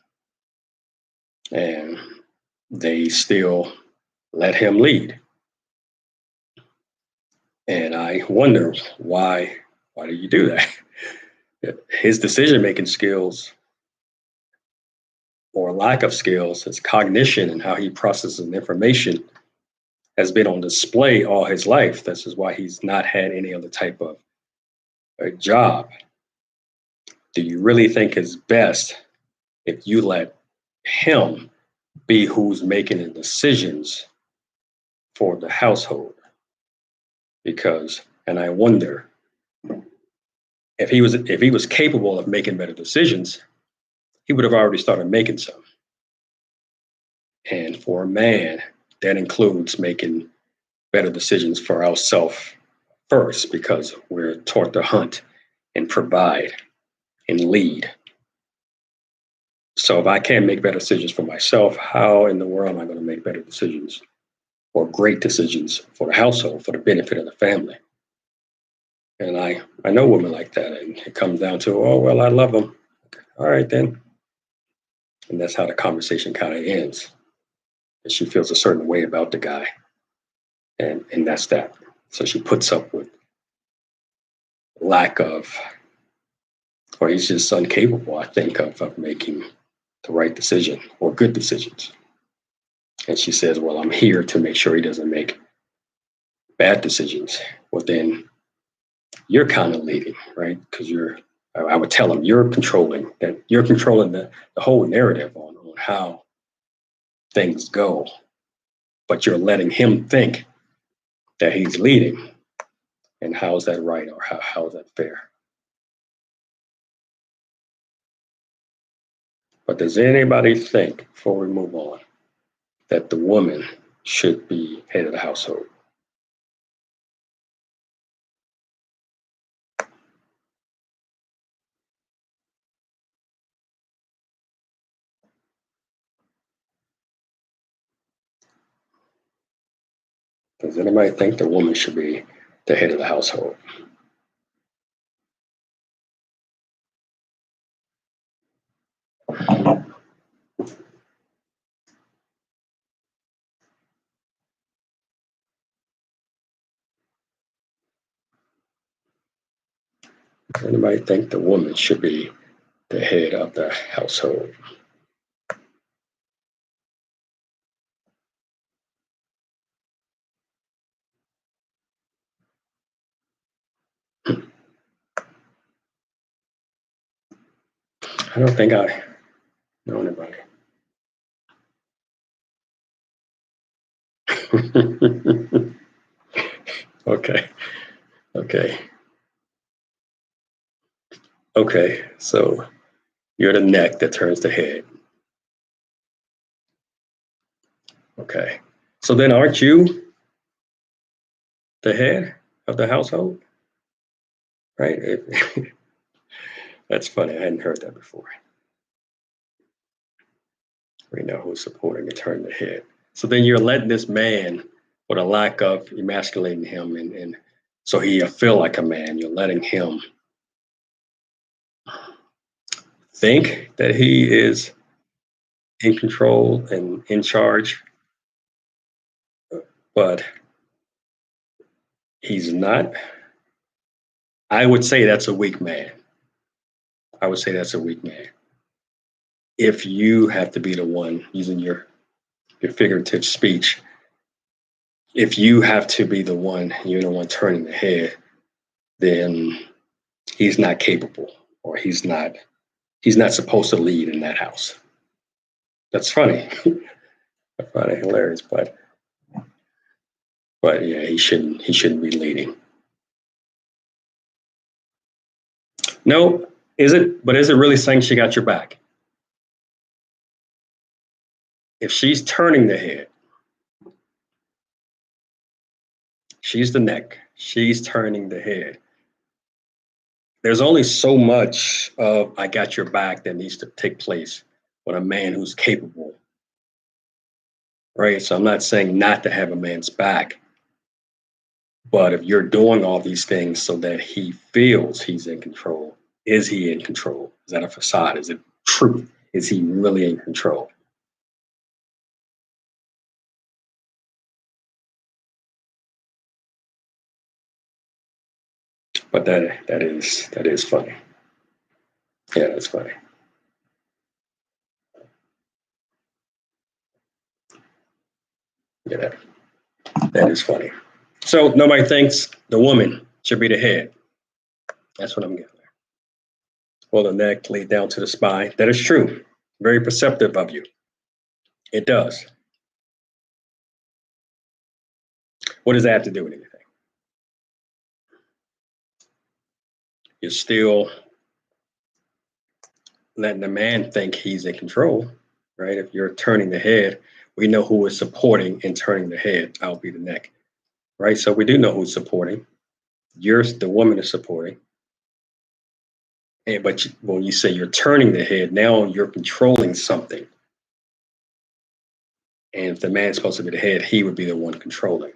And they still let him lead. And I wonder why do you do that? His decision-making skills or lack of skills, his cognition and how he processes information has been on display all his life. This is why he's not had any other type of a job. Do you really think it's best if you let him be who's making the decisions for the household? Because, and I wonder if he was capable of making better decisions, he would have already started making some. And for a man, that includes making better decisions for ourselves first, because we're taught to hunt and provide and lead. So if I can't make better decisions for myself, how in the world am I going to make better decisions or great decisions for the household, for the benefit of the family? And I know women like that, and it comes down to, oh, well, I love them. All right, then. And that's how the conversation kind of ends. And she feels a certain way about the guy. And that's that. So she puts up with lack of, or he's just incapable, I think, of making the right decision or good decisions. And she says, well, I'm here to make sure he doesn't make bad decisions. Well, then you're kind of leading, right? Because I would tell him you're controlling the whole narrative on how things go, but you're letting him think that he's leading. And how is that right, or how is that fair? But does anybody think, before we move on, that the woman should be head of the household? Does anybody think the woman should be the head of the household? Does anybody think the woman should be the head of the household? I don't think I know anybody. Okay. So you're the neck that turns the head. Okay. So then aren't you the head of the household? Right? That's funny. I hadn't heard that before. We know who's supporting and turning the head. So then you're letting this man, with a lack of emasculating him, and so he feel like a man, you're letting him think that he is in control and in charge, but he's not. I would say that's a weak man. If you have to be the one, using your figurative speech, if you have to be the one, you're the one turning the head, then he's not capable, or he's not supposed to lead in that house. That's funny. Funny, hilarious, but yeah, he shouldn't be leading. No, is it really saying she got your back? If she's turning the head, she's the neck, she's turning the head, there's only so much of I got your back that needs to take place with a man who's capable, right? So I'm not saying not to have a man's back, but if you're doing all these things so that he feels he's in control, is he in control? Is that a facade? Is it truth? Is he really in control? But that is funny. Yeah, that's funny. Yeah, that is funny. So nobody thinks the woman should be the head. That's what I'm getting at. Well, the neck lead down to the spine. That is true. Very perceptive of you. It does. What does that have to do with anything? You're still letting the man think he's in control, right? If you're turning the head, we know who is supporting and turning the head. I'll be the neck, right? So we do know who's supporting. You're the woman is supporting. And but when you say you're turning the head, now you're controlling something. And if the man's supposed to be the head, he would be the one controlling.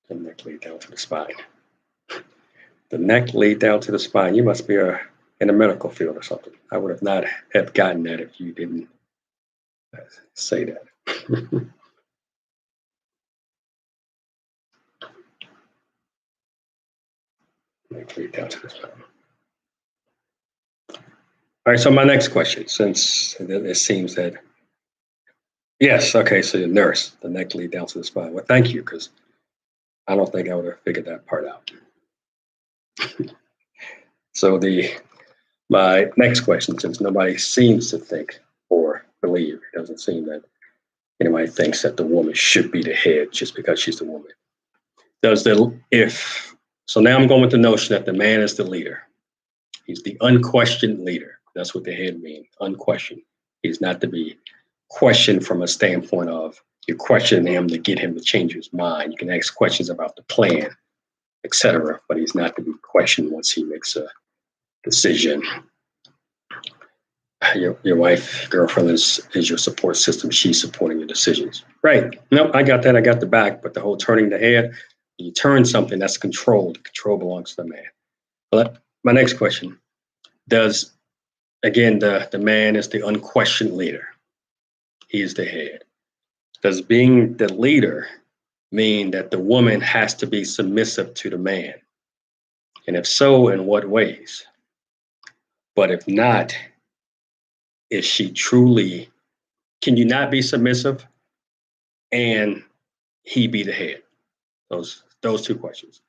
The neck lead down to the spine. The neck lead down to the spine. You must be in the medical field or something. I would have not have gotten that if you didn't say that. Neck lead down to the spine. All right, so my next question, since it seems that, yes, okay, so the nurse, the neck lead down to the spine. Well, thank you, because I don't think I would have figured that part out. So my next question, since nobody seems to think or believe, it doesn't seem that anybody thinks that the woman should be the head just because she's the woman. Does the if so now I'm going with the notion that the man is the leader. He's the unquestioned leader. That's what the head means, unquestioned. He's not to be questioned from a standpoint of you question him to get him to change his mind. You can ask questions about the plan, etc., but he's not to be questioned once he makes a decision. Your wife, girlfriend is your support system. She's supporting your decisions. Right. No, I got that. I got the back. But the whole turning the head, you turn something that's controlled. Control belongs to the man. But my next question, does again the man is the unquestioned leader. He is the head. Does being the leader mean that the woman has to be submissive to the man? And if so, in what ways? But if not, is she truly, can you not be submissive and he be the head? Those two questions.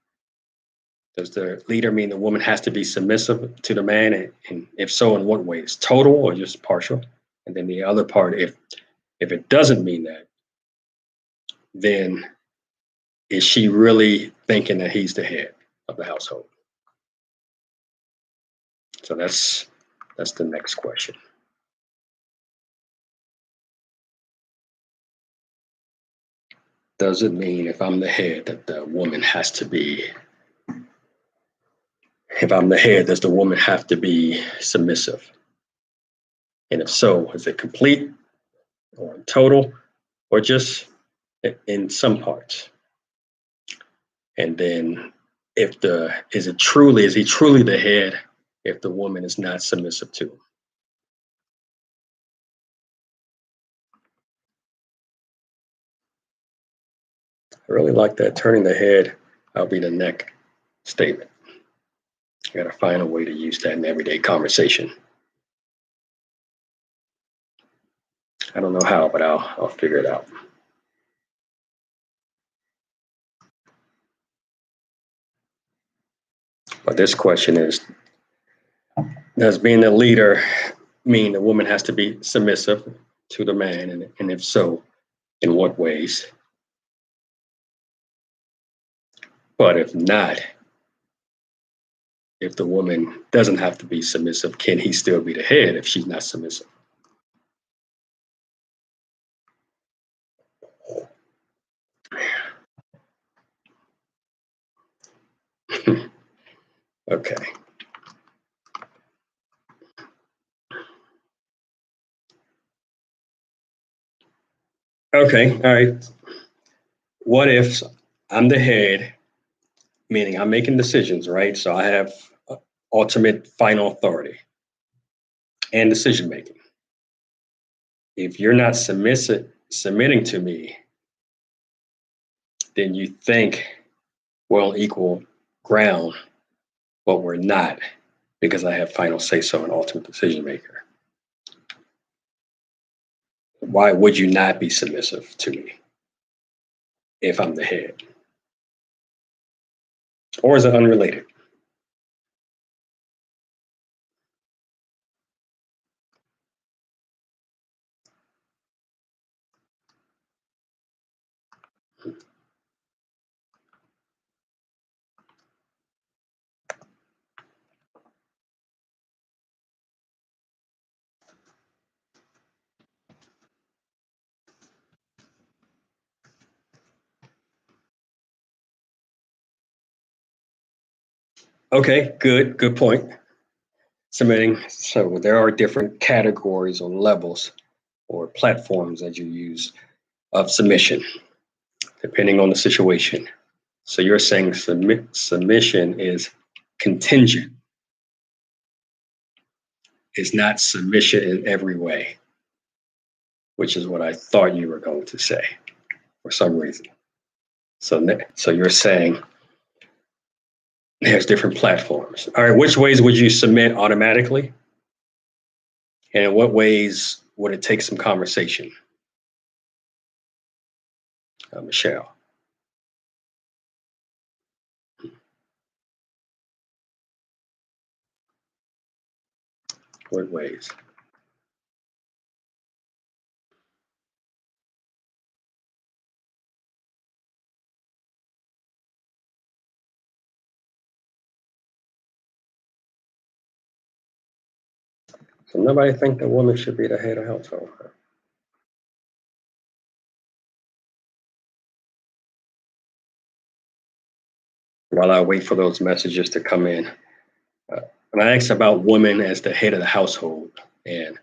Does the leader mean the woman has to be submissive to the man? And if so, in what ways? Total or just partial? And then the other part, if it doesn't mean that, then is she really thinking that he's the head of the household? So that's the next question. Does it mean if I'm the head that the woman has to be, if I'm the head, does the woman have to be submissive? And if so, is it complete or in total or just in some parts? And then if is he truly the head if the woman is not submissive to him? I really like that turning the head, I'll be the neck statement. You got to find a way to use that in everyday conversation. I don't know how, but I'll figure it out. But this question is, does being a leader mean the woman has to be submissive to the man? And if so, in what ways? But if not, if the woman doesn't have to be submissive, can he still be the head if she's not submissive? Okay. Okay. All right. What if I'm the head, meaning I'm making decisions, right? So I have ultimate final authority and decision making. If you're not submitting to me, then you think we're on equal ground, but we're not because I have final say so and ultimate decision maker. Why would you not be submissive to me if I'm the head? Or is it unrelated? Okay, good point. Submitting. So there are different categories or levels or platforms that you use of submission, depending on the situation. So you're saying submission is contingent, is not submission in every way, which is what I thought you were going to say for some reason. So you're saying there's different platforms. All right, which ways would you submit automatically? And in what ways would it take some conversation? Michelle, what ways? So nobody think the woman should be the head of household. Huh? While I wait for those messages to come in, when I asked about women as the head of the household, and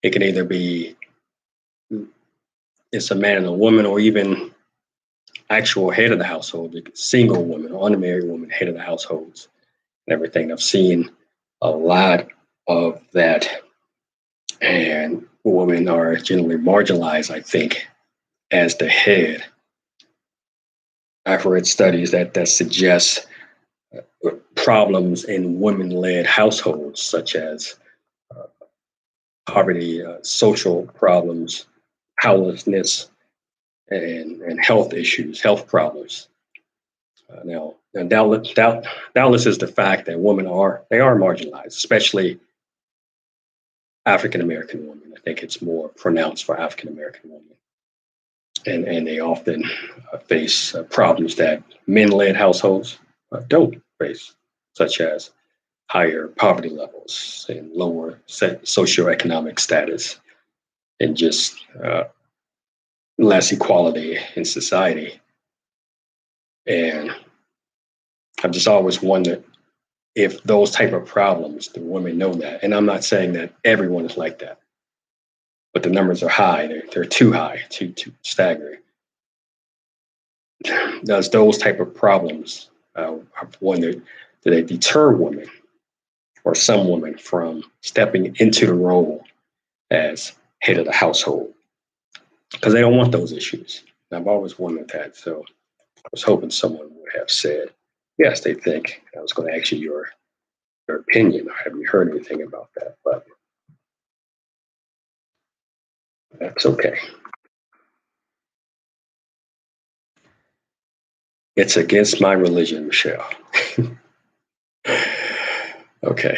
it can either be it's a man and a woman, or even actual head of the household, single woman or unmarried woman, head of the households, and everything. I've seen a lot of that, and women are generally marginalized, I think, as the head. I've read studies that suggest problems in women-led households, such as poverty, social problems, powerlessness, and health issues, health problems. Doubtless is the fact that women are marginalized, especially African American women. I think it's more pronounced for African American women, and they often face problems that men-led households don't face, such as higher poverty levels and lower socioeconomic status, and just less equality in society. And I've just always wondered if those type of problems, the women know that. And I'm not saying that everyone is like that, but the numbers are high. They're too high, too staggering. Does those type of problems, I've wondered, do they deter women or some women from stepping into the role as head of the household? Because they don't want those issues. And I've always wondered that. So I was hoping someone would have said, yes, they think. I was going to ask you your opinion. Have you heard anything about that? But that's okay. It's against my religion, Michelle. Okay.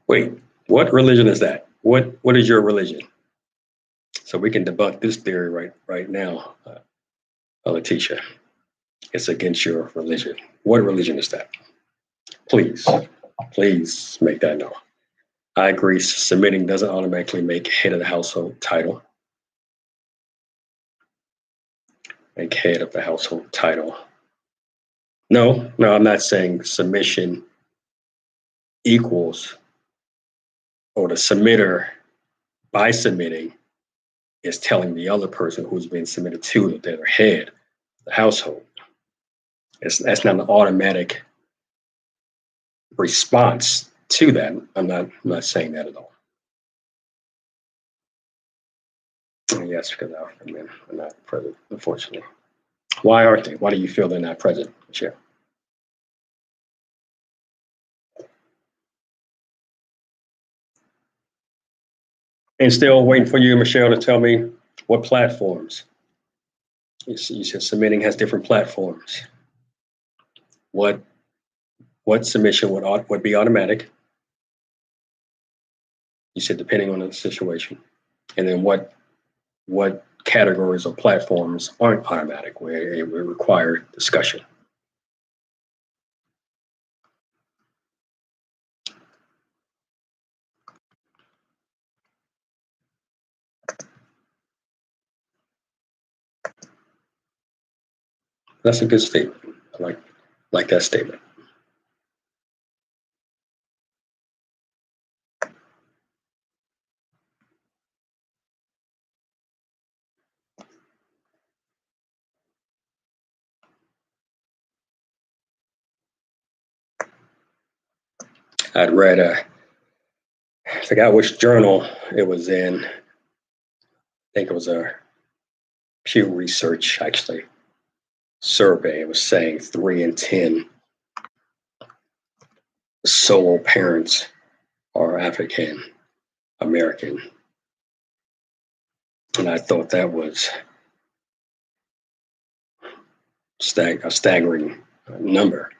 Wait, what religion is that? What is your religion? So we can debunk this theory right now, Letitia. It's against your religion. What religion is that? Please make that known. I agree. Submitting doesn't automatically make head of the household title. Make head of the household title. No, no, I'm not saying submission equals, or the submitter by submitting is telling the other person who's been submitted to that they're head of the household. That's not an automatic response to that. I'm not saying that at all. Yes, because men are not present, unfortunately. Why aren't they? Why do you feel they're not present, Chair? And still waiting for you, Michelle, to tell me what platforms. You said submitting has different platforms. What submission would be automatic? You said depending on the situation. And then what categories or platforms aren't automatic, where it would require discussion? That's a good statement. I like that statement. I'd read I forgot which journal it was in. I think it was a Pew Research actually survey. It was saying 3 in 10 solo parents are African American, and I thought that was a staggering number,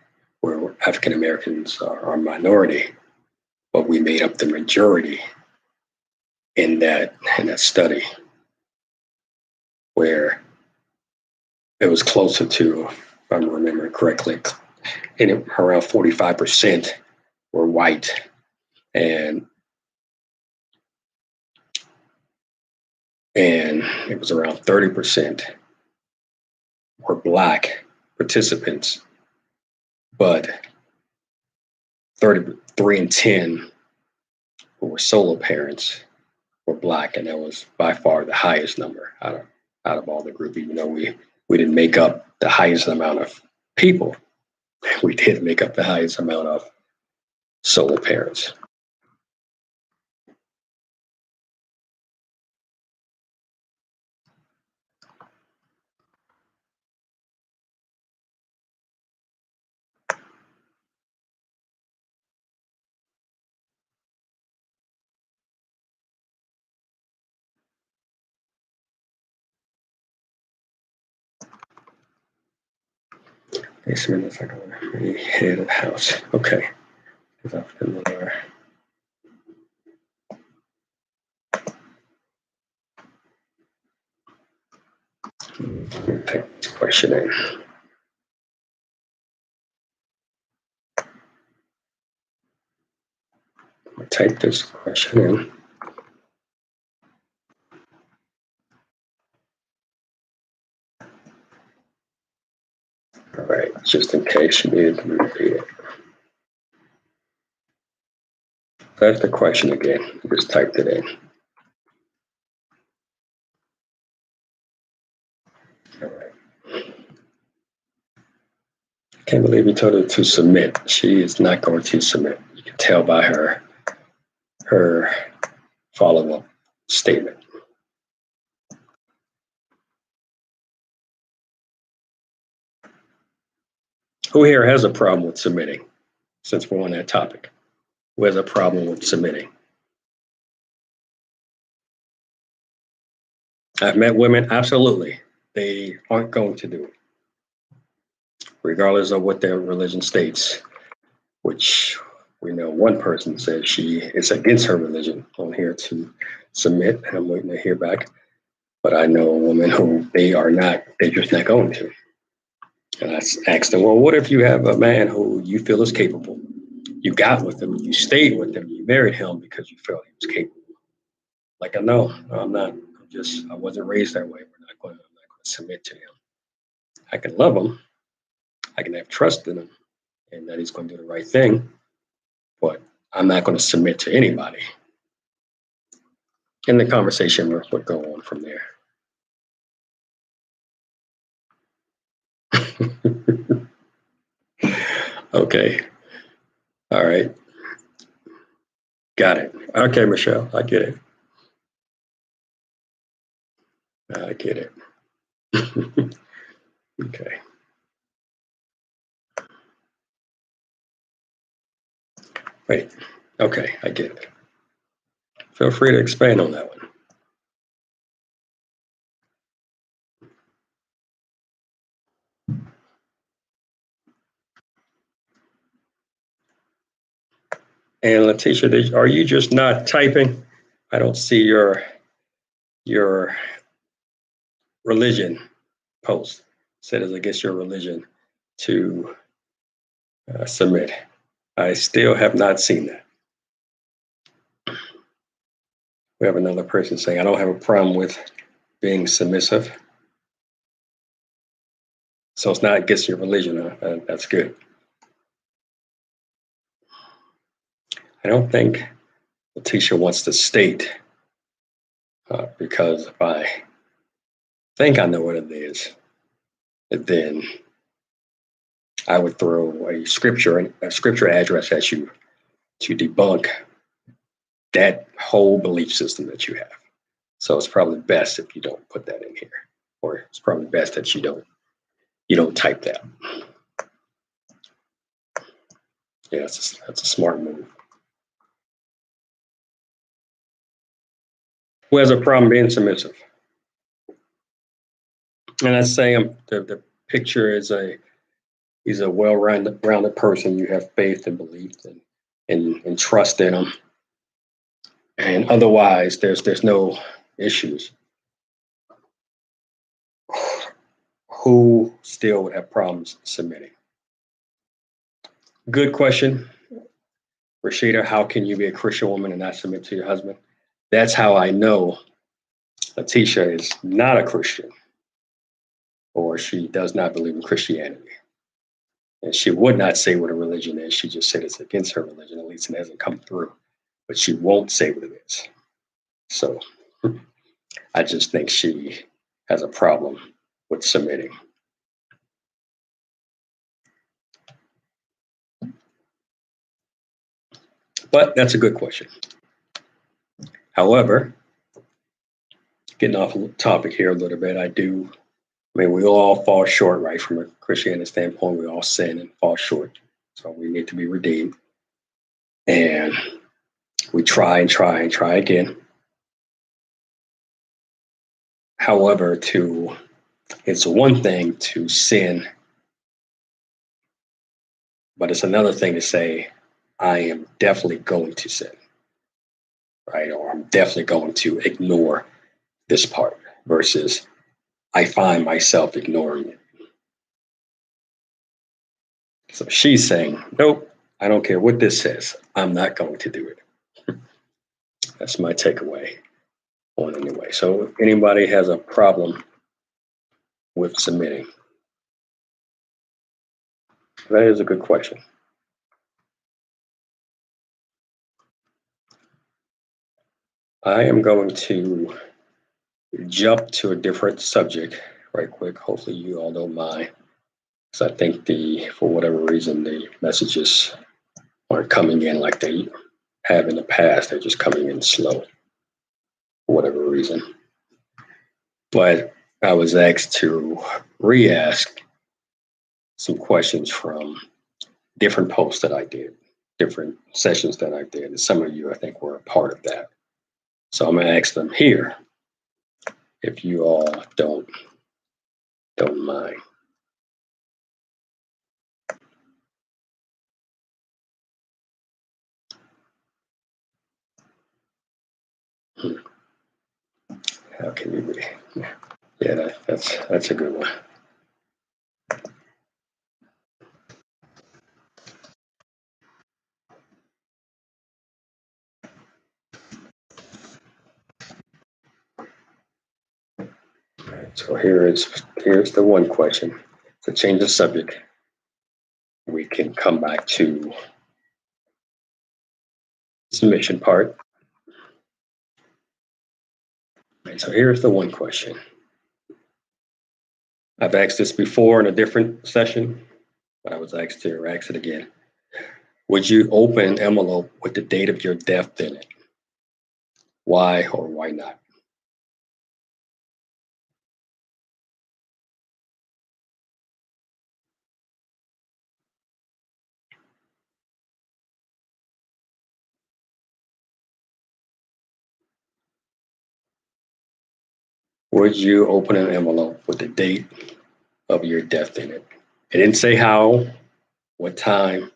where African Americans are a minority, but we made up the majority in that study, where it was closer to, if I'm remembering correctly, around 45% were white, and it was around 30% were Black participants, but 33 and 10 who were solo parents were Black, and that was by far the highest number out of all the group. Even though we didn't make up the highest amount of people, we did make up the highest amount of solo parents. Okay, so it's like a head of the house. Okay. Type this question in. Type this question in. All right, just in case you needed to repeat it. That's the question again. Just typed it in. All right. Can't believe you told her to submit. She is not going to submit. You can tell by her follow-up statement. Who here has a problem with submitting? Since we're on that topic, who has a problem with submitting? I've met women, absolutely. They aren't going to do it, regardless of what their religion states, which we know one person said she is against her religion on here to submit, and I'm waiting to hear back. But I know a woman who they're just not going to. And I asked them, well, what if you have a man who you feel is capable? You got with him, you stayed with him, you married him because you felt he was capable. Like, no, I'm not. I wasn't raised that way. I'm not going to submit to him. I can love him. I can have trust in him and that he's going to do the right thing, but I'm not going to submit to anybody. And the conversation would go on from there. Okay. All right. Got it. Okay, Michelle, I get it. I get it. Okay. Wait. Okay, I get it. Feel free to expand on that one. And Letitia, are you just not typing? I don't see your religion post. Said it's against your religion to submit. I still have not seen that. We have another person saying, I don't have a problem with being submissive. So it's not against your religion. That's good. I don't think Letitia wants to state because if I think I know what it is, then I would throw a scripture address at you to debunk that whole belief system that you have. So it's probably best if you don't put that in here, or it's probably best that you don't type that. Yeah, that's a smart move. Who has a problem being submissive? And I say the picture is he's a well-rounded person. You have faith and belief and trust in him. And otherwise, there's no issues. Who still would have problems submitting? Good question. Rashida, how can you be a Christian woman and not submit to your husband? That's how I know Letitia is not a Christian, or she does not believe in Christianity. And she would not say what a religion is. She just said it's against her religion, at least it hasn't come through. But she won't say what it is. So I just think she has a problem with submitting. But that's a good question. However, getting off the topic here a little bit, we all fall short, right? From a Christianity standpoint, we all sin and fall short. So we need to be redeemed. And we try and try and try again. However, it's one thing to sin, but it's another thing to say, I am definitely going to sin, right? Or I'm definitely going to ignore this part versus I find myself ignoring it. So she's saying, nope, I don't care what this says. I'm not going to do it. That's my takeaway on it anyway. So if anybody has a problem with submitting, that is a good question. I am going to jump to a different subject right quick. Hopefully you all don't mind. Because I think for whatever reason, the messages aren't coming in like they have in the past. They're just coming in slow for whatever reason. But I was asked to re-ask some questions from different posts that I did, different sessions that I did. And some of you, I think, were a part of that. So I'm going to ask them here if you all don't mind. How can you be? Yeah, that's a good one. So here's the one question to change the subject. we can come back to the submission part. Right, so here's the one question. I've asked this before in a different session, but I was asked to ask it again. Would you open an envelope with the date of your death in it? Why or why not? Would you open an envelope with the date of your death in it? It didn't say how, what time,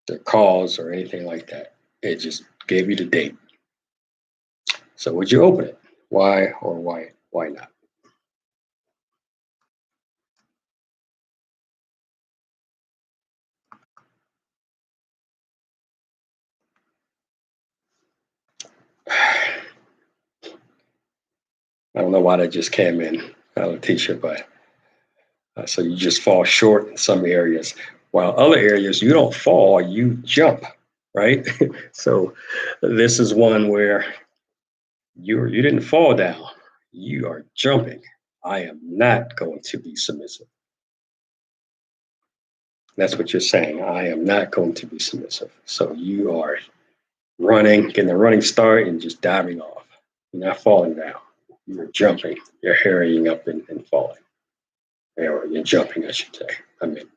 the cause, or anything like that. It just gave you the date. So would you open it? Why or why not? I don't know why that just came in, Letitia, but so you just fall short in some areas, while other areas you don't fall, you jump, right? So this is one where you didn't fall down, you are jumping. I am not going to be submissive. That's what you're saying. I am not going to be submissive. So you are running, getting a running start, and just diving off. You're not falling down. You're jumping. You're hurrying up and falling. Or you're jumping, I should say. I mean,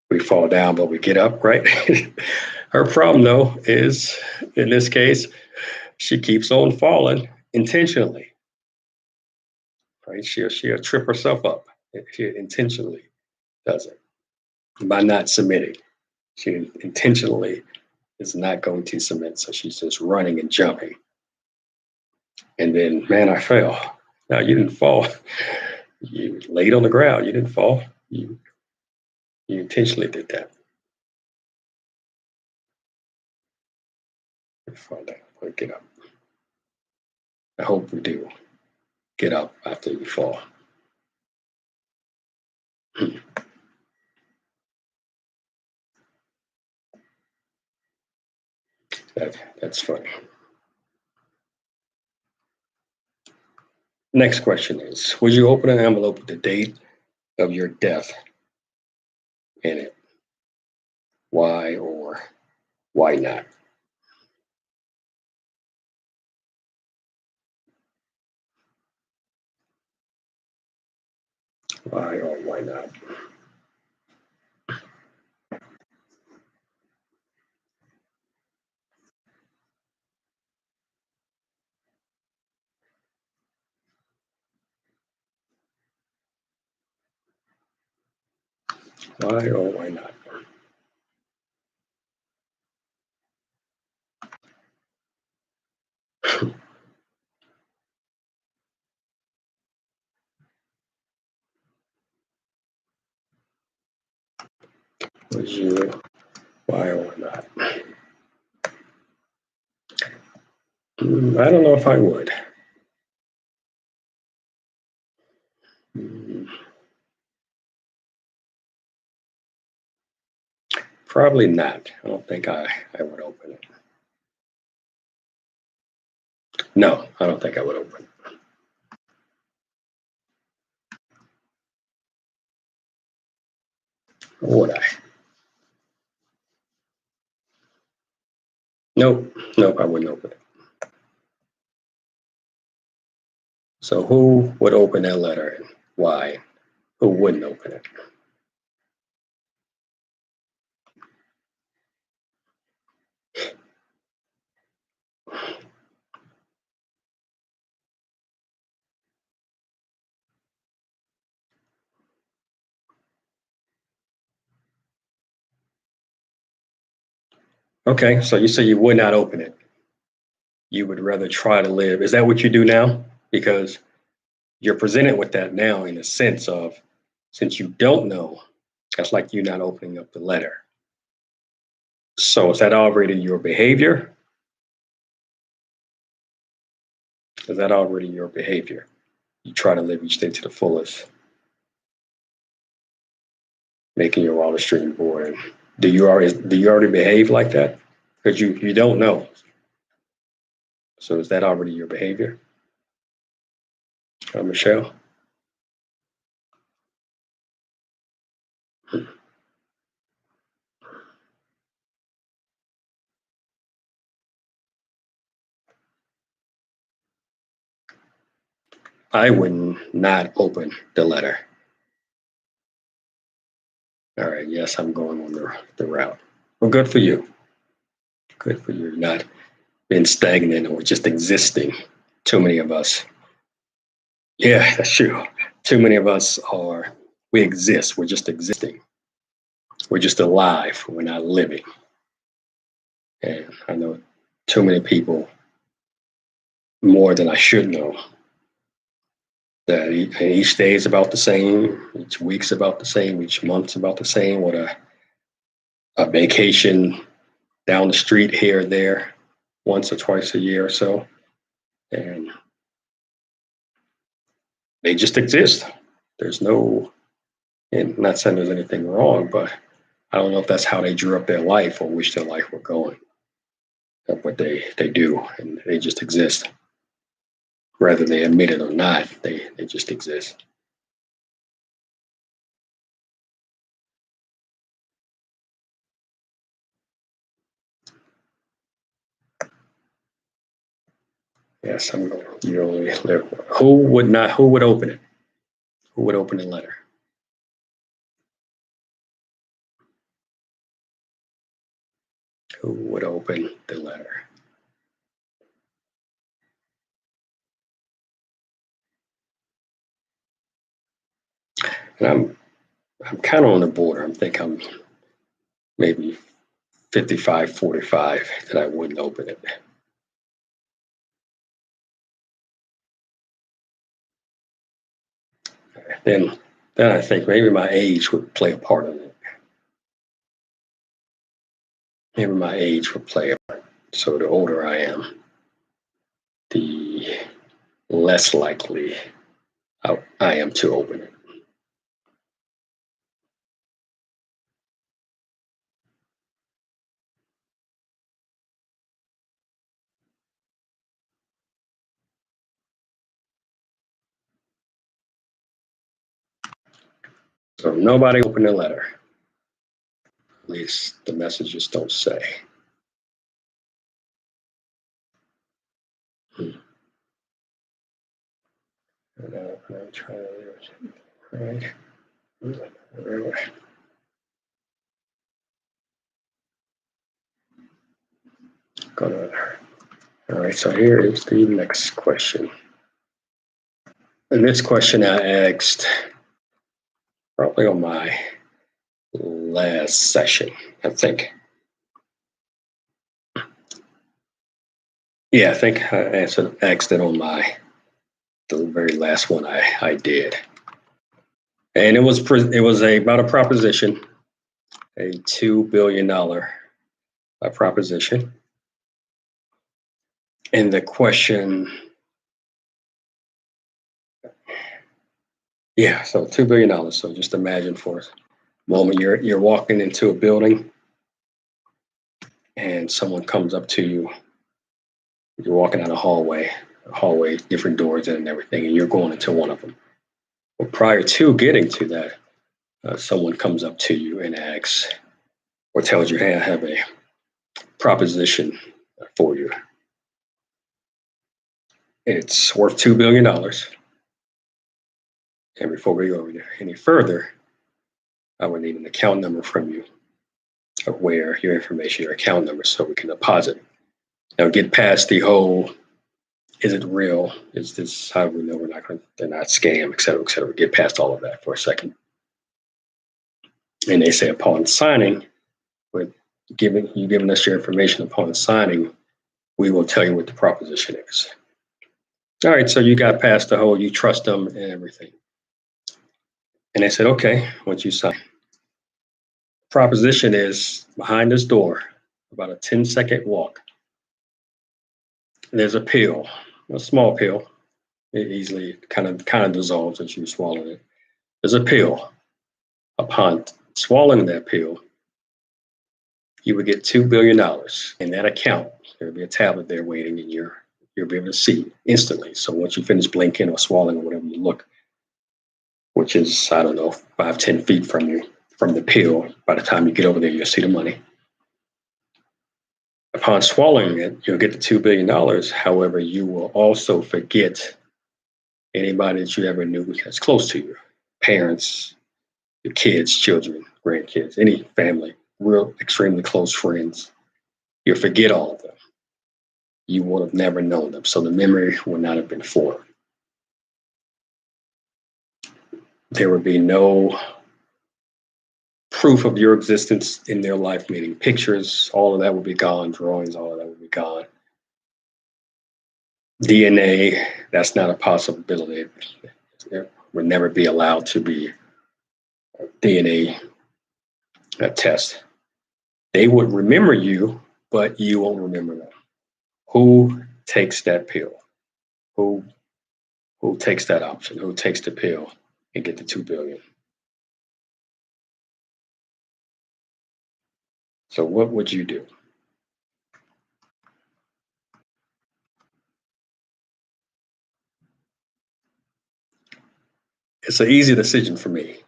we fall down, but we get up, right? Her problem, though, is in this case, she keeps on falling intentionally, right? She'll trip herself up. She intentionally does it by not submitting. She intentionally is not going to submit. So she's just running and jumping. And then, man, I fell. Now, you didn't fall. You laid on the ground. You didn't fall. You intentionally did that. Fall down or get up. I hope we do get up after you fall. That's funny. Next question is, would you open an envelope with the date of your death in it? Why or why not? Why or why not? Why or why not? Would you, why or why not? I don't know if I would. Mm, Probably not. I don't think I would open it. No, I don't think I would open it. Or would I? Nope. Nope, I wouldn't open it. So who would open that letter and why? Who wouldn't open it? Okay, so you say you would not open it. You would rather try to live. Is that what you do now? Because you're presented with that now in a sense of, since you don't know, that's like you not opening up the letter. So is that already your behavior? Is that already your behavior? You try to live each day to the fullest. making your wildest dream board. And do you already behave like that? Because you don't know. So is that already your behavior, Michelle? I would not open the letter. All right, yes, I'm going on the route. Well, good for you. Good for you. Not being stagnant or just existing. Too many of us. Yeah, that's true. Too many of us we exist. We're just existing. We're just alive. We're not living. And I know too many people, more than I should know, that each day is about the same, each week's about the same, each month's about the same, with a vacation down the street here or there once or twice a year or so. And they just exist. There's no, and not saying there's anything wrong, but I don't know if that's how they drew up their life or wish their life were going. But they do, and they just exist. Whether they admit it or not, they just exist. Yes, you only live. Who would open it? Who would open the letter? Who would open the letter? And I'm kind of on the border. I think I'm maybe 55-45 that I wouldn't open it. Then I think maybe my age would play a part in it. Maybe my age would play a part. So the older I am, the less likely I am to open it. So nobody opened the letter. At least the messages don't say. I'm trying to, right. All right, so here is the next question. And this question I asked probably on my last session, I think. Yeah, I think I asked it on the very last one I did. And it was about a proposition, a $2 billion proposition. And the question, yeah, so $2 billion. So just imagine for a moment you're walking into a building and someone comes up to you. You're walking down a hallway, different doors and everything, and you're going into one of them. Well, prior to getting to that, someone comes up to you and asks or tells you, hey, I have a proposition for you. It's worth $2 billion. And before we go any further, I would need an account number from you of where your information, your account number, so we can deposit. Now get past the whole, is it real? Is this how we know they're not scam, et cetera, et cetera. Get past all of that for a second. And they say upon signing, with giving us your information upon signing, we will tell you what the proposition is. All right, so you got past the whole, you trust them and everything. And they said, okay, once you sign. Proposition is behind this door, about a 10-second walk. There's a pill, a small pill. It easily kind of dissolves as you swallow it. There's a pill. Upon Swallowing that pill, you would get $2 billion in that account. There'll be a tablet there waiting, and you'll be able to see instantly. So once you finish blinking or swallowing or whatever, you look, which is, I don't know, 5, 10 feet from you, from the pill. By the time you get over there, you'll see the money. Upon swallowing it, you'll get the $2 billion. However, you will also forget anybody that you ever knew that's close to you, parents, your kids, children, grandkids, any family, real extremely close friends. You'll forget all of them. You would have never known them. So the memory would not have been formed. There would be no proof of your existence in their life, meaning pictures, all of that would be gone, drawings, all of that would be gone. DNA, that's not a possibility. It would never be allowed to be a DNA test. They would remember you, but you won't remember them. Who takes that pill? Who takes that option? Who takes the pill and get the 2 billion? So what would you do? It's an easy decision for me,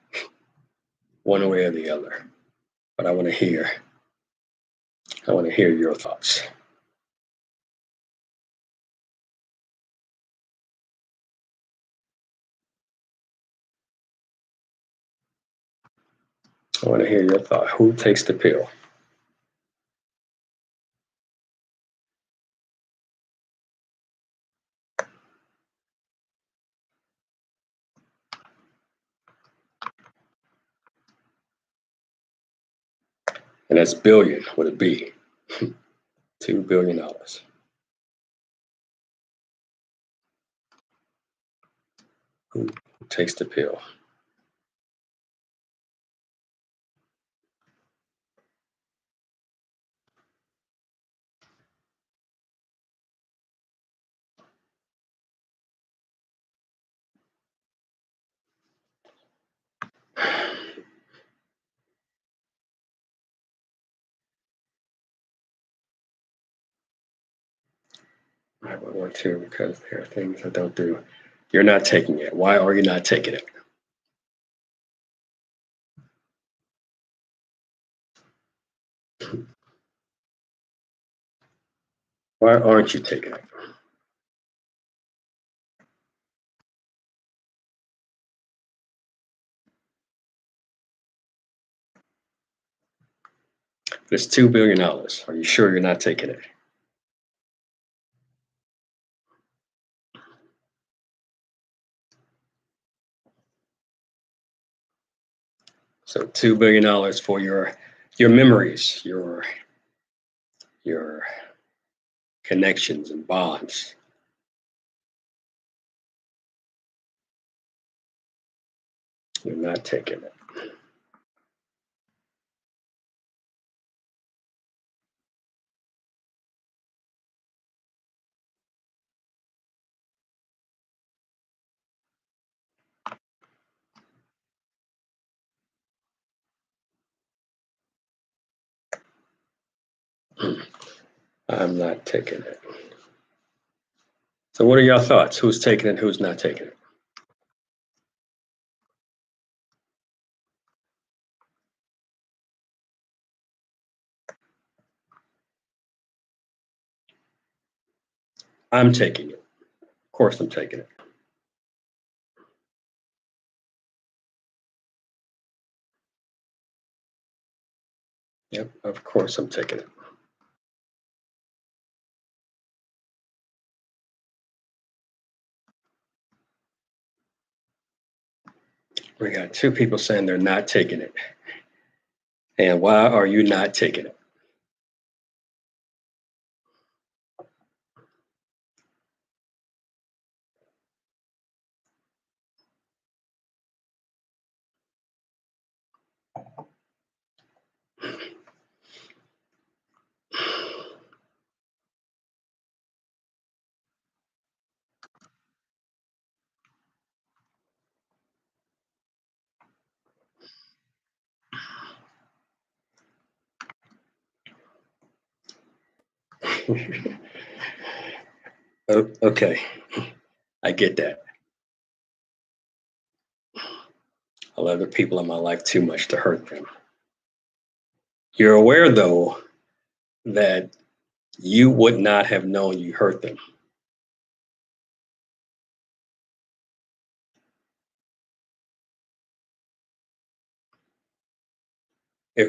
one way or the other. But I want to hear your thoughts. I want to hear your thought. Who takes the pill? And that's billion with a B. $2 billion. Who takes the pill? I would want to because there are things I don't do. You're not taking it. Why are you not taking it? Why aren't you taking it? It's $2 billion. Are you sure you're not taking it? So $2 billion for your memories, your connections and bonds. You're not taking it. I'm not taking it. So what are your thoughts? Who's taking it? Who's not taking it? I'm taking it. Of course I'm taking it. Yep, of course I'm taking it. We got two people saying they're not taking it. And why are you not taking it? Okay, I get that. I love the people in my life too much to hurt them. You're aware, though, that you would not have known you hurt them.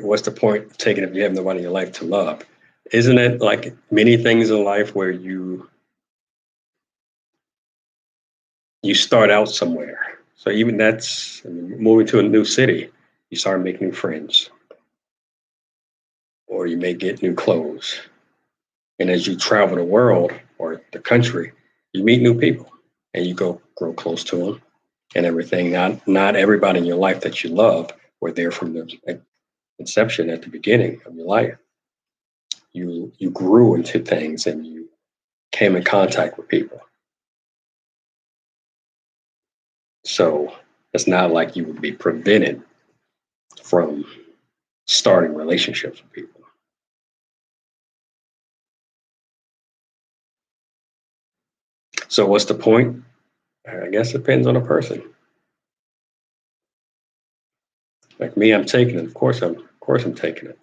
What's the point of taking if you have nobody in your life to love? Isn't it like many things in life where you start out somewhere? So even that's moving to a new city, you start making new friends, or you may get new clothes. And as you travel the world or the country, you meet new people and you go grow close to them and everything. Not everybody in your life that you love were there from the inception at the beginning of your life. You grew into things and you came in contact with people. So it's not like you would be prevented from starting relationships with people. So what's the point? I guess it depends on the person. Like me, I'm taking it. Of course I'm taking it.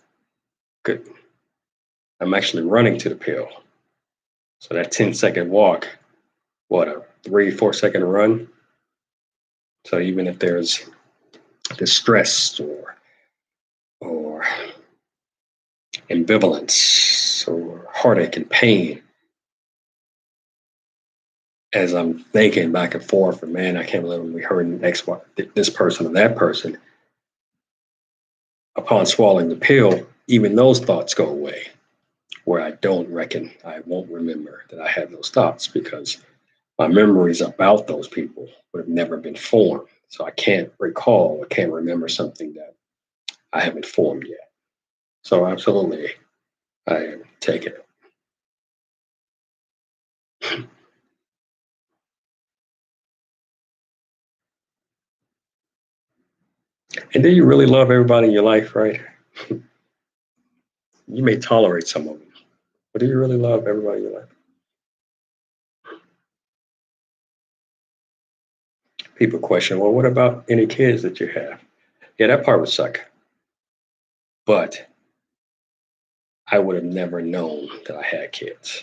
Good. I'm actually running to the pill. So that 10-second walk, what, a 3, 4 second run? So even if there's distress or ambivalence or heartache and pain, as I'm thinking back and forth, and man, I can't believe we heard this person or that person. Upon swallowing the pill, even those thoughts go away. Where I won't remember that I had those thoughts because my memories about those people would have never been formed. So I can't recall, I can't remember something that I haven't formed yet. So absolutely, I take it. And do you really love everybody in your life, right? You may tolerate some of them, but do you really love everybody in your life? People question, well, what about any kids that you have? Yeah, that part would suck. But I would have never known that I had kids.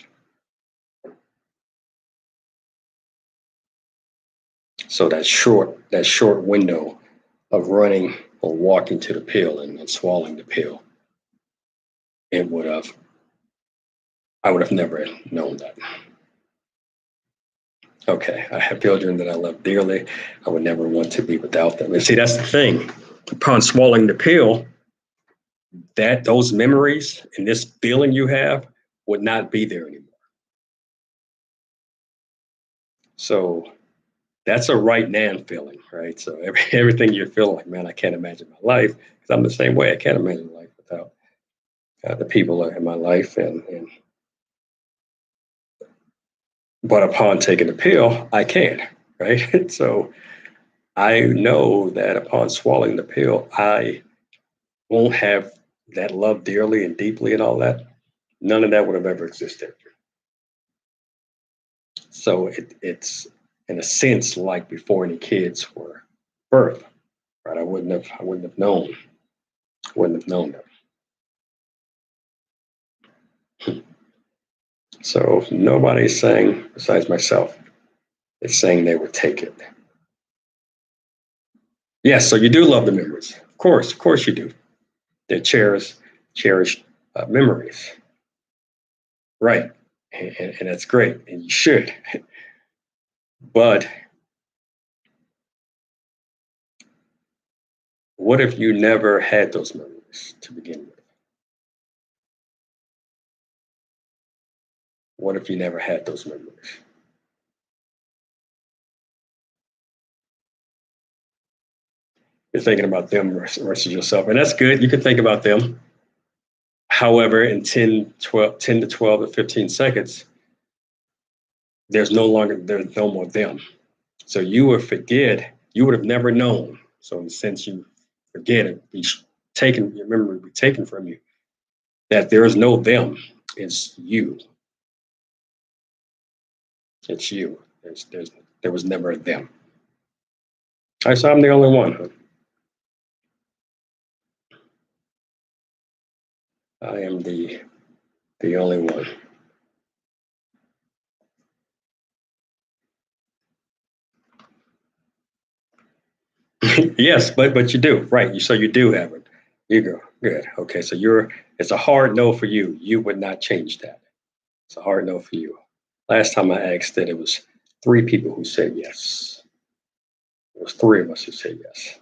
So that short window of running or walking to the pill and swallowing the pill, it would have I would have never known that. Okay, I have children that I love dearly. I would never want to be without them. And see, that's the thing. Upon swallowing the pill, that those memories and this feeling you have would not be there anymore. So that's a right now feeling, right? So everything you're feeling like, man, I can't imagine my life because I'm the same way. I can't imagine life without the people in my life, and but upon taking the pill, I can, right? So I know that upon swallowing the pill, I won't have that love dearly and deeply and all that. None of that would have ever existed. So it's in a sense like before any kids were birthed, right? I wouldn't have known them. So nobody's saying, besides myself, is saying they would take it. Yes, so you do love the memories. Of course you do. They're cherished memories. Right. And that's great. And you should. But what if you never had those memories to begin with? What if you never had those memories? You're thinking about them versus yourself. And that's good. You can think about them. However, in 10 to 12 to 15 seconds, there's no more them. So you would have never known. So in the sense you forget it, your memory be taken from you, that there is no them, it's you. It's you. There was never a them. I so I'm the only one. Huh? I am the only one. Yes, but you do, right? So you do have it. You go good. Okay, so you're. It's a hard no for you. You would not change that. It's a hard no for you. Last time I asked it was three people who said yes. It was three of us who said yes.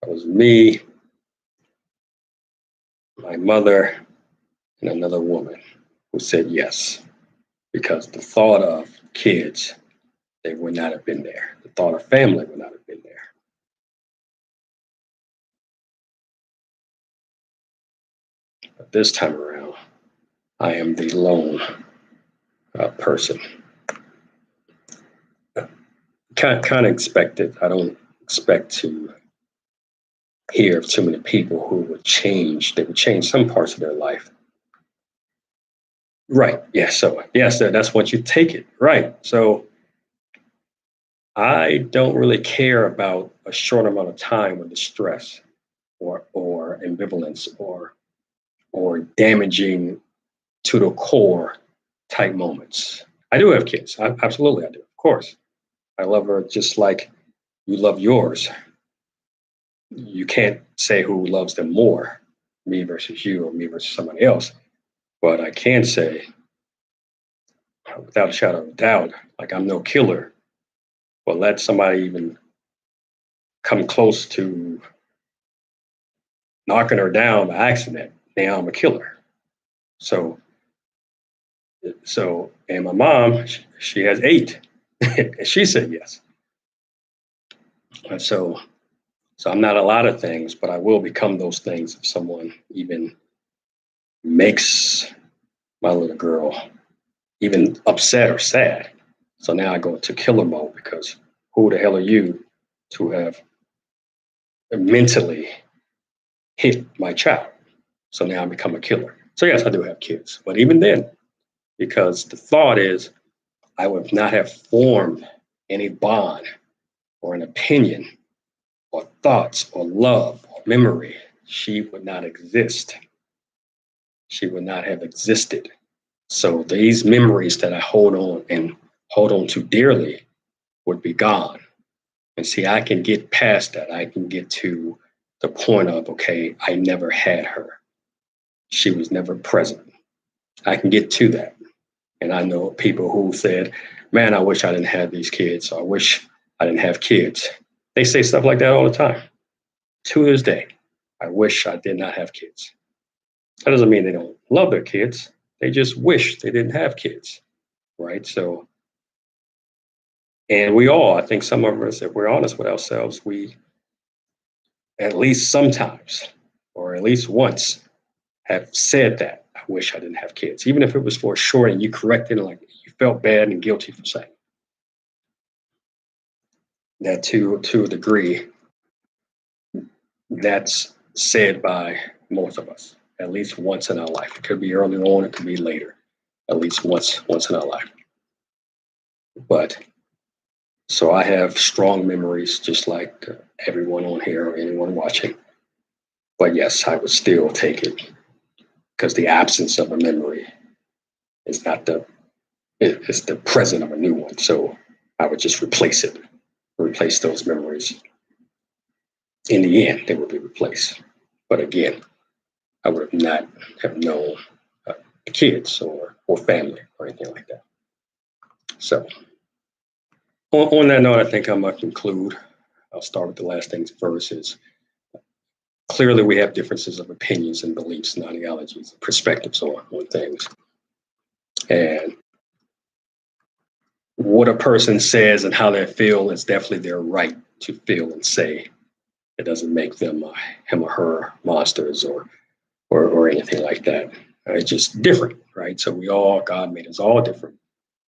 It was me, my mother, and another woman who said yes because the thought of kids, they would not have been there. The thought of family would not have been there. But this time around, I am the lone person. Kind of expected. I don't expect to hear of too many people who would change. They would change some parts of their life. Right. Yeah. So yes, that's what you take it. Right. So I don't really care about a short amount of time with the stress or ambivalence or damaging to the core type moments. I do have kids. Absolutely, I do. Of course, I love her just like you love yours. You can't say who loves them more, me versus you or me versus somebody else. But I can say, without a shadow of a doubt, like I'm no killer. But let somebody even come close to knocking her down by accident. Now I'm a killer. So, and my mom, she has eight, and she said yes. And so I'm not a lot of things, but I will become those things if someone even makes my little girl even upset or sad. So now I go into killer mode because who the hell are you to have mentally hit my child? So now I become a killer. So yes, I do have kids, but even then, because the thought is I would not have formed any bond or an opinion or thoughts or love or memory, she would not exist. She would not have existed. So these memories that I hold on to dearly would be gone. And see, I can get past that. I can get to the point of, okay, I never had her. She was never present. I can get to that. And I know people who said, man, I wish I didn't have these kids. Or I wish I didn't have kids. They say stuff like that all the time. To this day, I wish I did not have kids. That doesn't mean they don't love their kids. They just wish they didn't have kids. Right. So, and we all, I think some of us, if we're honest with ourselves, we at least sometimes, or at least once, have said that. I wish I didn't have kids, even if it was for a short and you corrected it, like you felt bad and guilty for saying that to a degree. That's said by most of us at least once in our life. It could be early on, it could be later, at least once in our life. But so I have strong memories, just like everyone on here or anyone watching. But yes, I would still take it because the absence of a memory is not it's the present of a new one. So I would just replace those memories. In the end, they would be replaced. But again, I would have not have known uh, kids or family or anything like that. So on that note, I think I'm gonna conclude. I'll start with the last things first. Is clearly we have differences of opinions and beliefs and ideologies, and perspectives on things, and what a person says and how they feel is definitely their right to feel and say. It doesn't make them him or her monsters or anything like that. It's just different, right? So God made us all different.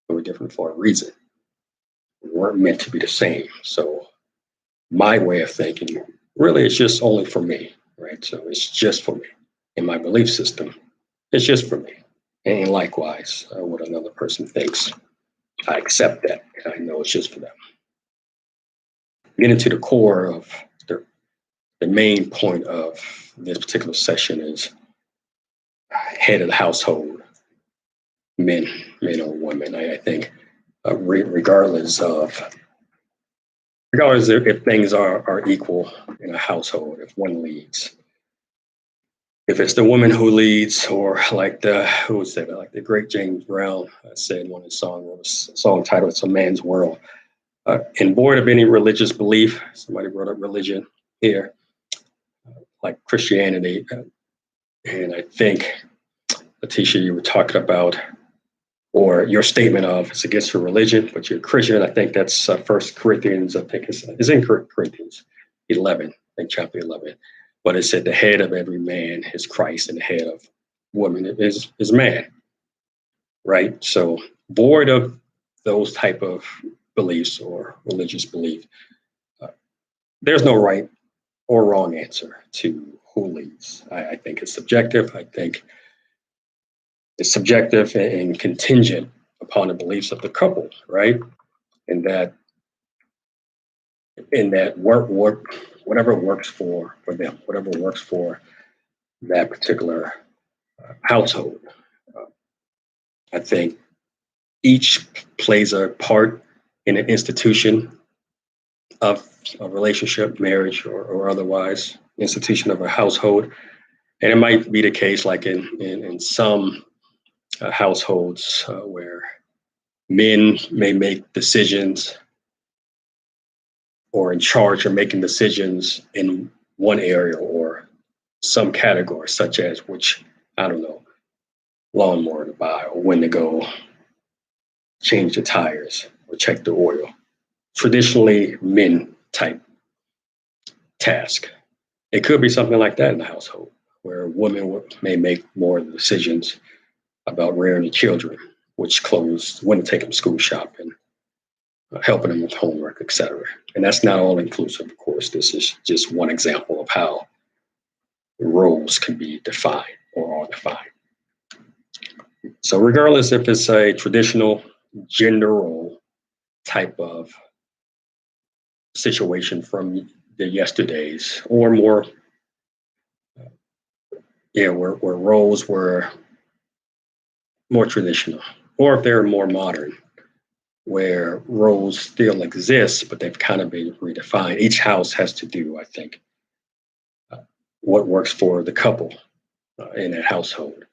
We're different for a reason. We weren't meant to be the same. So my way of thinking really is just only for me, right? So it's just for me. In my belief system, it's just for me. And likewise, what another person thinks I accept that, and I know it's just for them. Getting to the core of the main point of this particular session is head of the household, men, men or women. I think, regardless if things are equal in a household, if one leads, if it's the woman who leads, or like the great James Brown said in one of his songs, a song titled "It's a Man's World." And void of any religious belief, somebody brought up religion here, like Christianity, and I think, Letitia, you were talking about, or your statement of it's against your religion, but you're Christian. I think that's First Corinthians. I think it's in Corinthians 11, I think chapter 11. But it said the head of every man is Christ, and the head of woman is man, right? So void of those type of beliefs or religious belief, there's no right or wrong answer to who leads. I think it's subjective. I think it's subjective and contingent upon the beliefs of the couple, right? And that whatever works for them, whatever works for that particular household. Uh, I think each plays a part in an institution of a relationship, marriage, or otherwise, institution of a household. And it might be the case, like in some households, where men may make decisions or in charge of making decisions in one area or some category, such as which, I don't know, lawnmower to buy or when to go change the tires or check the oil. Traditionally, men type task. It could be something like that in the household, where women may make more of the decisions about rearing the children, which clothes, when to take them school shopping, helping them with homework, etc. And that's not all inclusive, of course. This is just one example of how roles can be defined or are defined. So regardless if it's a traditional gender role type of situation from the yesterdays, or more, where roles were more traditional, or if they're more modern, where roles still exist, but they've kind of been redefined. Each house has to do, I think, what works for the couple in that household.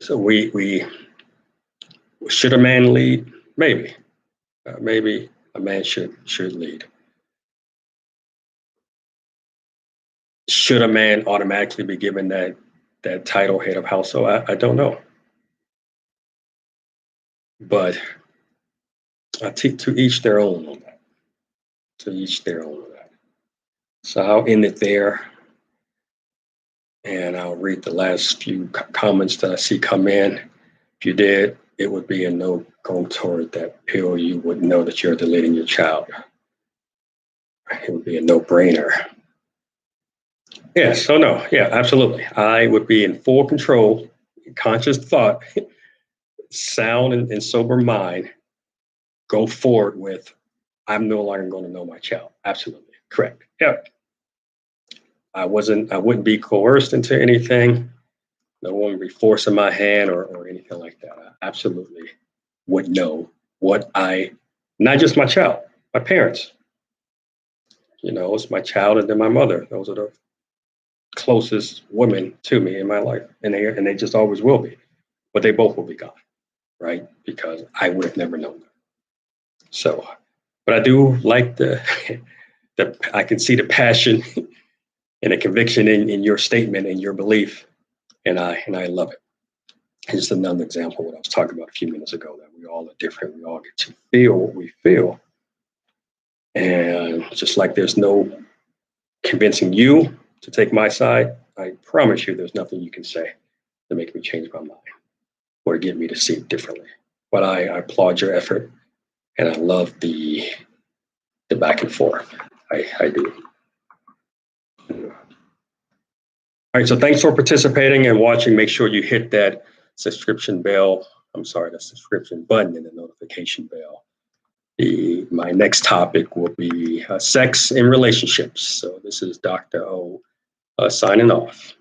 So we should a man lead? Maybe, maybe a man should lead. Should a man automatically be given that title, head of household? I don't know, but to each their own on that. To each their own on that. So I'll end it there, and I'll read the last few comments that I see come in. If you did, it would be a no going toward that pill. You would know that you're deleting your child. It would be a no-brainer. Yes, so no, yeah, absolutely. I would be in full control, conscious thought, sound and sober mind, go forward with, I'm no longer going to know my child. Absolutely. Correct. Yeah. I wouldn't be coerced into anything. No one would be forcing my hand or anything like that. I absolutely would know not just my child, my parents. It's my child and then my mother. Those are the closest women to me in my life. And they just always will be. But they both will be gone, right? Because I would have never known them. So, but I do like I can see the passion and the conviction in your statement and your belief, and I love it. And just another example of what I was talking about a few minutes ago, that we all are different. We all get to feel what we feel. And just like there's no convincing you to take my side, I promise you there's nothing you can say to make me change my mind or to get me to see it differently. But I applaud your effort, and I love the back and forth. I do. All right, so thanks for participating and watching. Make sure you hit that subscription bell I'm sorry, the subscription button and the notification bell. My next topic will be sex in relationships. So this is Dr. O signing off.